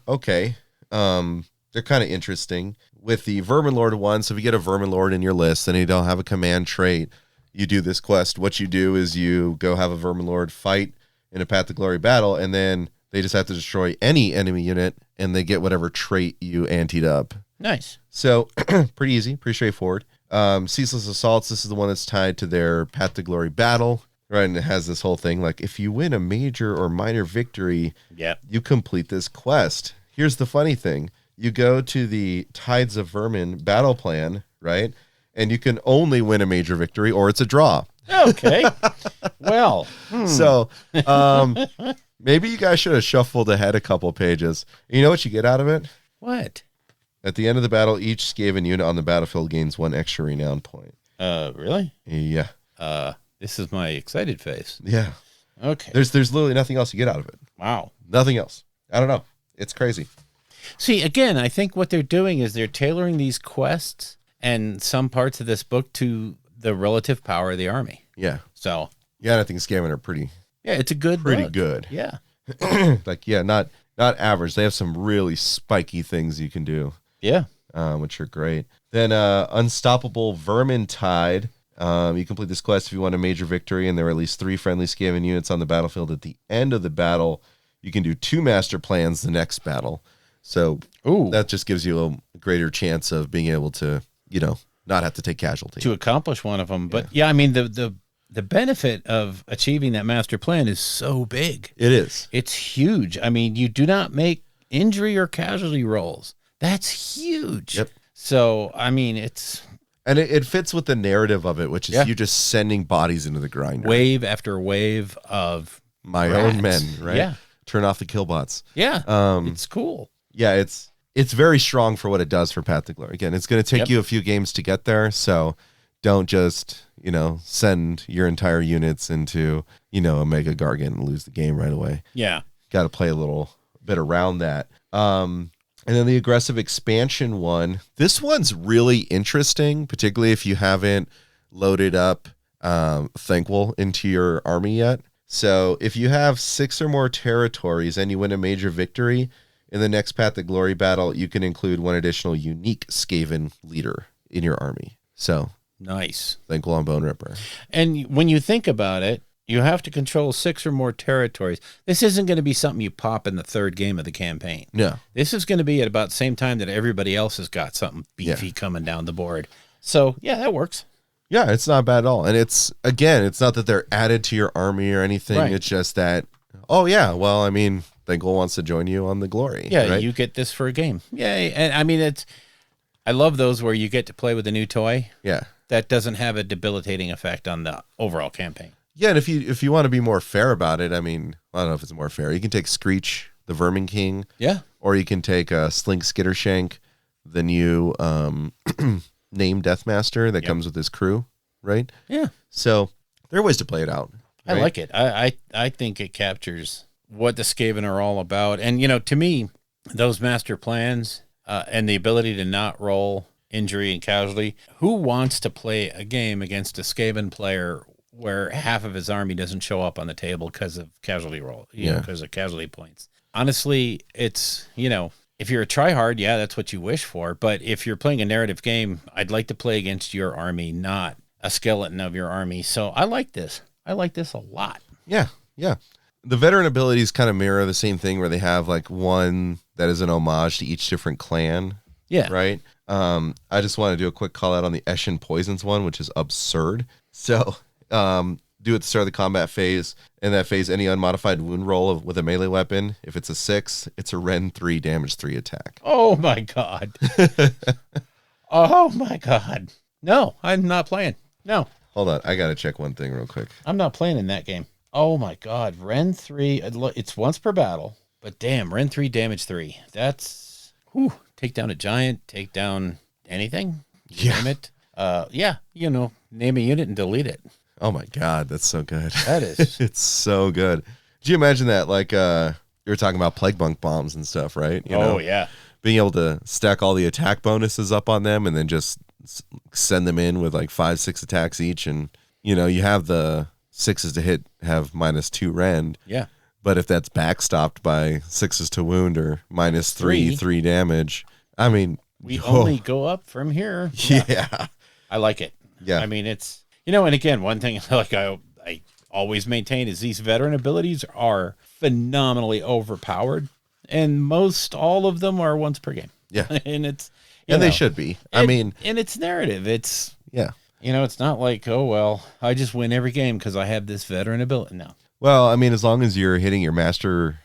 okay. They're kind of interesting. With the Vermin Lord one, so if you get a Vermin Lord in your list and you don't have a command trait, you do this quest. What you do is you go have a Vermin Lord fight in a Path to Glory battle, and then they just have to destroy any enemy unit, and they get whatever trait you anteed up. Nice. So, pretty easy, pretty straightforward. Ceaseless Assaults, this is the one that's tied to their Path to Glory battle, right? And it has this whole thing, like, if you win a major or minor victory, you complete this quest. Here's the funny thing. You go to the Tides of Vermin battle plan, right? And you can only win a major victory, or it's a draw. Okay. Well. So, maybe you guys should have shuffled ahead a couple pages. You know what you get out of it? What? At the end of the battle, each Skaven unit on the battlefield gains 1 extra renown point. Really? Yeah. This is my excited face. Yeah. Okay. There's literally nothing else you get out of it. Wow. Nothing else. I don't know. It's crazy. See, again, I think what they're doing is they're tailoring these quests and some parts of this book to the relative power of the army. Yeah. So. Yeah, and I think Skaven are pretty. Yeah, it's a good book. Good. Yeah. Like, yeah, not average. They have some really spiky things you can do. Yeah. Which are great. Then Unstoppable Vermintide. You complete this quest if you want a major victory, and there are at least 3 friendly Skaven units on the battlefield at the end of the battle. You can do 2 master plans the next battle. So that just gives you a greater chance of being able to, not have to take casualty. To accomplish one of them. But yeah, I mean, the benefit of achieving that master plan is so big. It is. It's huge. I mean, you do not make injury or casualty rolls. That's huge. Yep. So, I mean, it's... And it fits with the narrative of it, which is you just sending bodies into the grinder. Wave after wave of my rats. own men, right? Yeah. Turn off the killbots. Yeah. It's cool. Yeah, it's very strong for what it does for Path to Glory. Again, it's going to take you a few games to get there, so don't just, send your entire units into, a Mega Gargant and lose the game right away. Yeah. Got to play a little bit around that. And then the aggressive expansion one. This one's really interesting, particularly if you haven't loaded up Thanquol into your army yet. So if you have 6 or more territories and you win a major victory, in the next Path to Glory battle, you can include 1 additional unique Skaven leader in your army. So nice. Thanquol on Bone Ripper. And when you think about it, you have to control 6 or more territories. This isn't going to be something you pop in the 3rd game of the campaign. No. This is going to be at about the same time that everybody else has got something beefy coming down the board. So, yeah, that works. Yeah, it's not bad at all. And it's not that they're added to your army or anything. Right. It's just that, Thanquol wants to join you on the Glory. Yeah, right? you get this for a game. Yeah, and I mean, I love those where you get to play with a new toy Yeah. that doesn't have a debilitating effect on the overall campaign. Yeah, and if you want to be more fair about it, I mean, I don't know if it's more fair. You can take Screech, the Vermin King, Yeah. or you can take Slink Skittershank, the new name Deathmaster that comes with his crew, right? Yeah. So there are ways to play it out. I right? like it. I think it captures what the Skaven are all about. And, to me, those master plans and the ability to not roll injury and casualty, who wants to play a game against a Skaven player where half of his army doesn't show up on the table because of casualty roll, because of casualty points? Honestly, it's, if you're a tryhard, yeah, that's what you wish for. But if you're playing a narrative game, I'd like to play against your army, not a skeleton of your army. So I like this. I like this a lot. Yeah, yeah. The veteran abilities kind of mirror the same thing where they have like one that is an homage to each different clan. Yeah. Right. I just want to do a quick call out on the Eshin Poisons one, which is absurd. So, do at the start of the combat phase. In that phase, any unmodified wound roll with a melee weapon. If it's a 6, it's a Ren 3 damage 3 attack. Oh my God. Oh my God. No, I'm not playing. No, Hold on, I gotta check one thing real quick. I'm not playing in that game. Oh my God. Ren 3, it's once per battle, but damn, Ren 3 damage 3. That's, take down a giant, take down anything. Name it. Name a unit and delete it. Oh my God, that's so good. That is. It's so good. Did you imagine that? Like, you were talking about plague bunk bombs and stuff, right? Yeah. Being able to stack all the attack bonuses up on them and then just send them in with like 5-6 attacks each, and you have the 6s to hit have -2 rend. Yeah. But if that's backstopped by 6s to wound or -3 damage, I mean, We only go up from here. Yeah. I like it. Yeah. I mean, it's, and again, one thing like I always maintain is these veteran abilities are phenomenally overpowered, and all of them are once per game. Yeah. And it's, they should be. and it's narrative. It's, Yeah. it's not like, oh, well, I just win every game because I have this veteran ability. No. Well, I mean, as long as you're hitting your master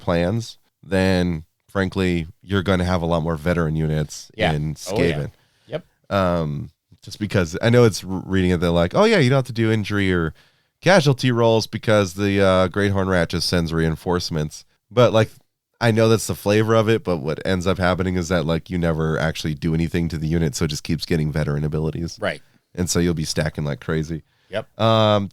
plans, then frankly, you're going to have a lot more veteran units in Skaven. Oh, yeah. Yep. Just because I know it's reading it, they're like, oh yeah, you don't have to do injury or casualty rolls because the Great Horn Rat just sends reinforcements. But like, I know that's the flavor of it, but what ends up happening is that like you never actually do anything to the unit, so it just keeps getting veteran abilities. Right. And so you'll be stacking like crazy. Yep.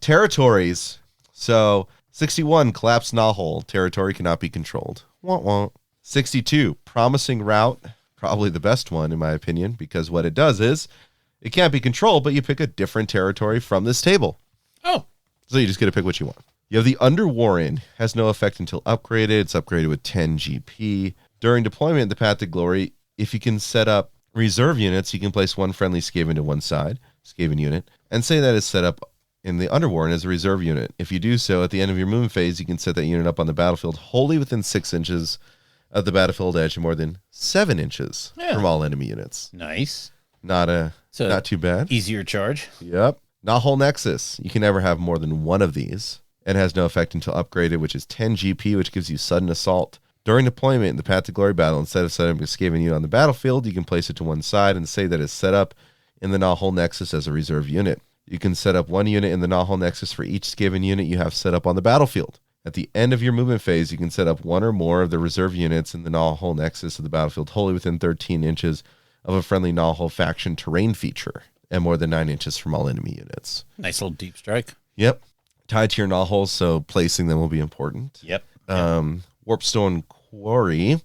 Territories. So 61, collapsed Gnawhole. Territory cannot be controlled. Won't won't. 62, promising route. Probably the best one in my opinion, because what it does is it can't be controlled, but you pick a different territory from this table. Oh. So you just get to pick what you want. You have the Underwarren. Has no effect until upgraded. It's upgraded with 10 GP. During deployment in the Path to Glory, if you can set up reserve units, you can place one friendly Skaven to one side, Skaven unit, and say that is set up in the Underwarren as a reserve unit. If you do so, at the end of your movement phase, you can set that unit up on the battlefield wholly within 6 inches of the battlefield edge and more than 7 inches from all enemy units. Nice. Not too bad. Easier charge. Yep. Gnawhole Nexus. You can never have more than one of these, and has no effect until upgraded, which is 10 GP, which gives you sudden assault. During deployment in the Path to Glory battle, instead of setting up a Skaven unit on the battlefield, you can place it to one side and say that it's set up in the Gnawhole Nexus as a reserve unit. You can set up one unit in the Gnawhole Nexus for each Skaven unit you have set up on the battlefield. At the end of your movement phase, you can set up one or more of the reserve units in the Gnawhole Nexus of the battlefield wholly within 13 inches of a friendly Gnawhole faction terrain feature and more than 9 inches from all enemy units. Nice little deep strike. Yep. Tied to your Gnawholes, so placing them will be important. Yep. Warpstone Quarry.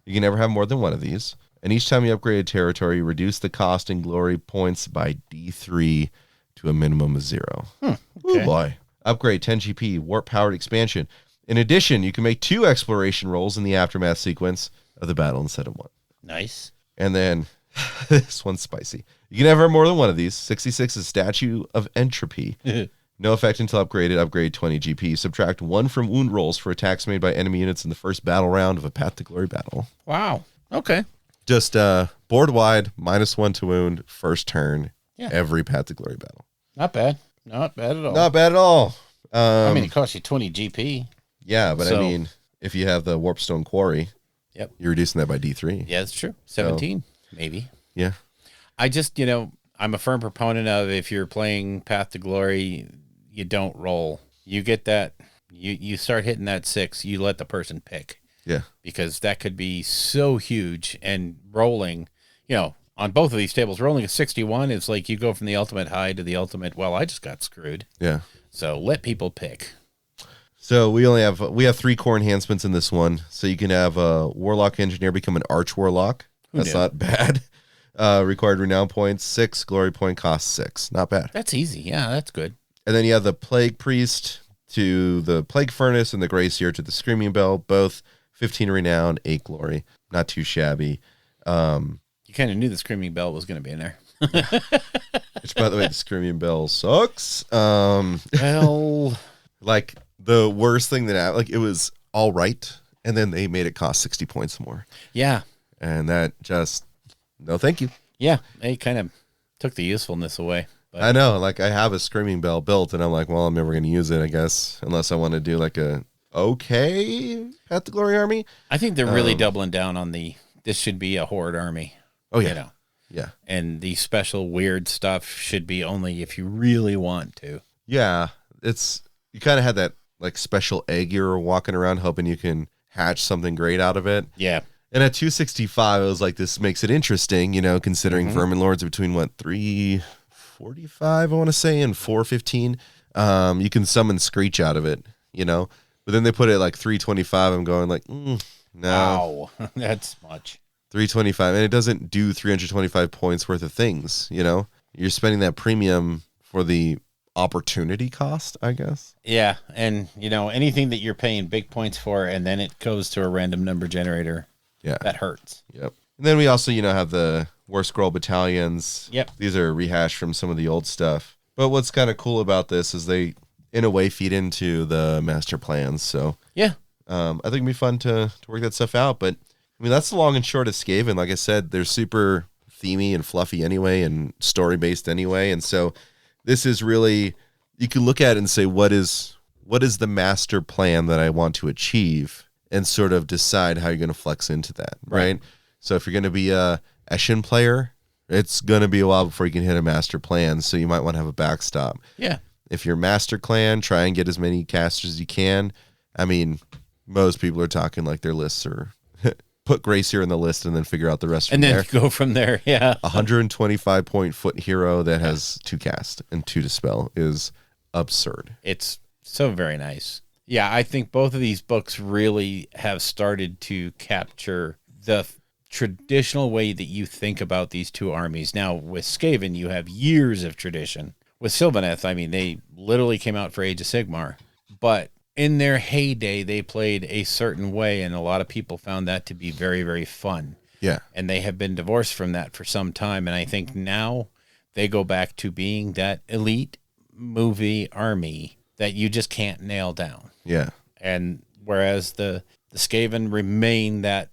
You can never have more than one of these. And each time you upgrade a territory, you reduce the cost and glory points by D3 to a minimum of 0. Okay. Oh boy. Upgrade 10 GP, warp powered expansion. In addition, you can make 2 exploration rolls in the aftermath sequence of the battle instead of 1. Nice. And then this one's spicy. You can never have more than one of these. 66 is Statue of Entropy. No effect until upgraded. Upgrade 20 GP. Subtract 1 from wound rolls for attacks made by enemy units in the first battle round of a Path to Glory battle. Wow. Okay. Just board wide, -1 to wound, first turn, every Path to Glory battle. Not bad. Not bad at all. Not bad at all. I mean, it costs you 20 GP. Yeah, but I mean, if you have the Warpstone Quarry, Yep, you're reducing that by D3. Yeah, that's true. 17, maybe. Yeah. I just, I'm a firm proponent of if you're playing Path to Glory, you don't roll. You get that, you start hitting that 6, you let the person pick. Yeah. Because that could be so huge, and rolling, on both of these tables, rolling a 61 is like you go from the ultimate high to the ultimate, well, I just got screwed. Yeah. So let people pick. So we have 3 core enhancements in this one. So you can have a Warlock Engineer become an Arch Warlock. That's not bad. Required renown points 6, glory point cost 6. Not bad. That's easy. Yeah, that's good. And then you have the Plague Priest to the Plague Furnace and the Grey Seer to the Screaming Bell, both 15 renown, 8 glory. Not too shabby. You kind of knew the Screaming Bell was going to be in there. Which, by the way, the Screaming Bell sucks. Well, like the worst thing that happened, like it was all right, and then they made it cost 60 points more. yeah. And that just, no thank you. Yeah, they kind of took the usefulness away. But I know, like I have a Screaming Bell built, and I'm like, well, I'm never going to use it, I guess, unless I want to do like a Path to Glory army. I think they're really doubling down on this should be a horde army. Oh yeah, yeah, And the special weird stuff should be only if you really want to. yeah. It's, you kind of had that like special egg you were walking around hoping you can hatch something great out of it. Yeah. And at 265, it was like, this makes it interesting, considering Vermin Lords are between 345, I want to say, and 415. You can summon Screech out of it, But then they put it like 325. I'm going like, no. Wow. That's much. 325. And it doesn't do 325 points worth of things, You're spending that premium for the opportunity cost, I guess. Yeah. And, anything that you're paying big points for and then it goes to a random number generator. Yeah. That hurts. Yep. And then we also, have the War Scroll battalions. Yep. These are rehashed from some of the old stuff. But what's kind of cool about this is they, in a way, feed into the master plans. So Yeah. I think it'd be fun to work that stuff out. But I mean, that's the long and short of Skaven. Like I said, they're super themey and fluffy anyway, and story based anyway. And so this is really, you can look at it and say, what is the master plan that I want to achieve, and sort of decide how you're going to flex into that, right? So if you're going to be a Eshin player, it's going to be a while before you can hit a master plan, so you might want to have a backstop. Yeah. If you're master clan, try and get as many casters as you can. I mean, most people are talking like their lists are put Grey Seer in the list and then figure out the rest from there. And then go from there, yeah. 125 point foot hero that has 2 cast and 2 dispel is absurd. It's so very nice. Yeah, I think both of these books really have started to capture the traditional way that you think about these two armies. Now, with Skaven, you have years of tradition. With Sylvaneth, I mean, they literally came out for Age of Sigmar. But in their heyday, they played a certain way, and a lot of people found that to be very, very fun. Yeah. And they have been divorced from that for some time. And I think now they go back to being that elite movie army that you just can't nail down. Yeah. And whereas the Skaven remain that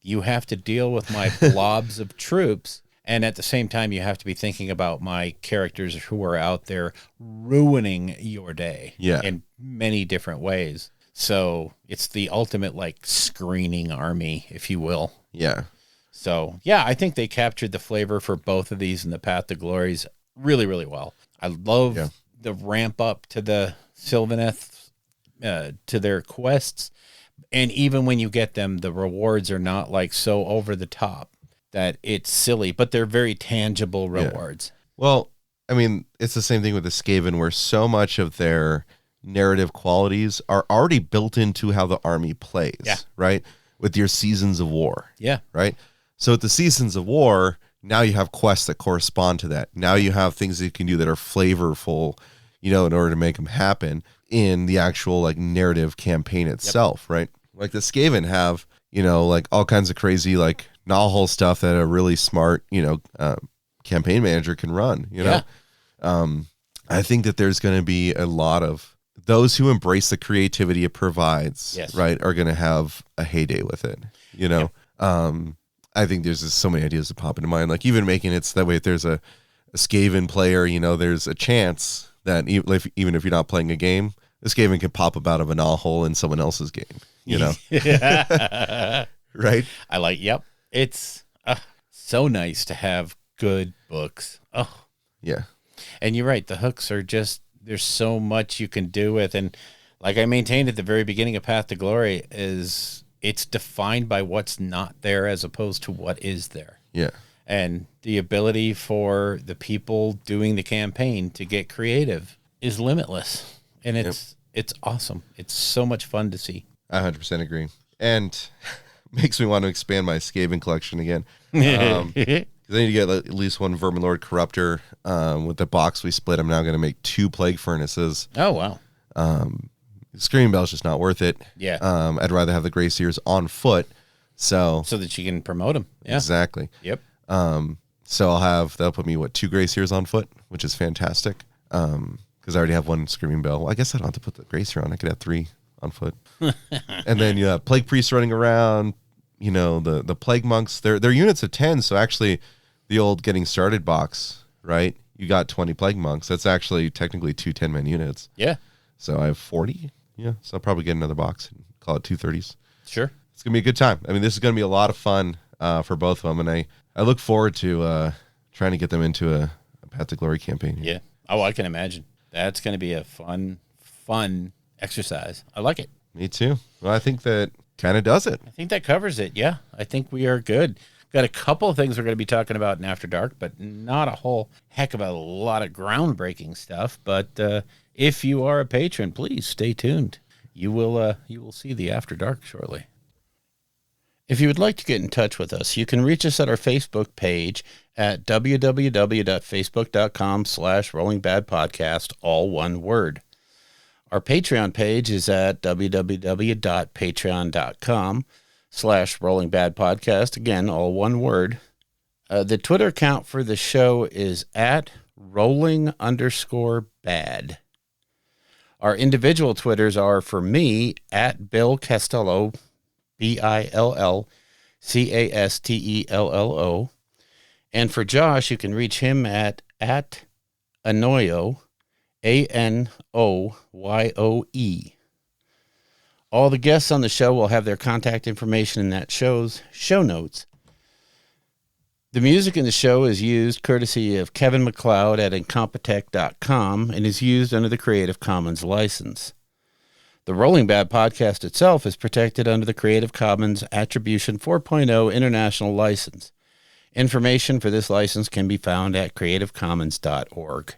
you have to deal with my blobs of troops, and at the same time you have to be thinking about my characters who are out there ruining your day in many different ways. So it's the ultimate like screening army, if you will. Yeah. So yeah, I think they captured the flavor for both of these in the Path to Glories really, really well. I love the ramp up to the Sylvaneth, to their quests. And even when you get them, the rewards are not like so over the top that it's silly, but they're very tangible rewards. Well, I mean, it's the same thing with the Skaven, where so much of their narrative qualities are already built into how the army plays, right? With your seasons of war. Yeah. Right? So with the seasons of war, now you have quests that correspond to that. Now you have things that you can do that are flavorful, in order to make them happen in the actual like narrative campaign itself, right? Like the Skaven have, like all kinds of crazy like null stuff that a really smart, campaign manager can run, I think that there's going to be a lot of those who embrace the creativity it provides, right, are going to have a heyday with it, I think there's just so many ideas that pop into mind, like even making it so that way if there's a Skaven player, there's a chance that even if you're not playing a game, the Skaven can pop up out of a null hole in someone else's game, Right? I like, it's So nice to have good books. Oh, Yeah. and you're right. The hooks are just, there's so much you can do with. And like I maintained at the very beginning of Path to Glory, is it's defined by what's not there as opposed to what is there. Yeah. And the ability for the people doing the campaign to get creative is limitless. And it's awesome. It's so much fun to see. I 100% agree. And makes me want to expand my Skaven collection again. Because I need to get at least one Verminlord Corruptor. With the box we split, I'm now going to make 2 Plague Furnaces. Oh, wow. Screaming Bell's just not worth it. Yeah. I'd rather have the Grey Seers on foot. So that you can promote them. Yeah. exactly. Yep. So that'll put me 2 Grey Seers on foot, which is fantastic. Because I already have 1 Screaming Bell. Well, I guess I don't have to put the Grey Seer on. I could have 3 on foot. And then you have Plague Priests running around. You know, the Plague Monks. They're units of 10. So actually, the old Getting Started box, right? You got 20 Plague Monks. That's actually technically 2 10-man units. Yeah. So I have 40. Yeah. So I'll probably get another box and call it 2 30s. Sure. It's going to be a good time. I mean, this is going to be a lot of fun for both of them. And I look forward to trying to get them into a Path to Glory campaign. Yeah. Oh, I can imagine. That's going to be a fun exercise. I like it. Me too. Well, I think that kind of does it. I think that covers it. Yeah. I think we are good. Got a couple of things we're going to be talking about in After Dark, but not a whole heck of a lot of groundbreaking stuff. But if you are a patron, please stay tuned. You will see the After Dark shortly. If you would like to get in touch with us, you can reach us at our Facebook page at www.facebook.com/rollingbadpodcast, all one word. Our Patreon page is at www.patreon.com/rollingbadpodcast, again, all one word. The Twitter account for the show is at rolling_bad. Our individual Twitters are, for me, at Bill Castello, BILLCASTELLO. And for Josh, you can reach him at Anoyo, ANOYOE. All the guests on the show will have their contact information in that show's show notes. The music in the show is used courtesy of Kevin MacLeod at Incompetech.com and is used under the Creative Commons license. The Rolling Bad podcast itself is protected under the Creative Commons Attribution 4.0 International License. Information for this license can be found at creativecommons.org.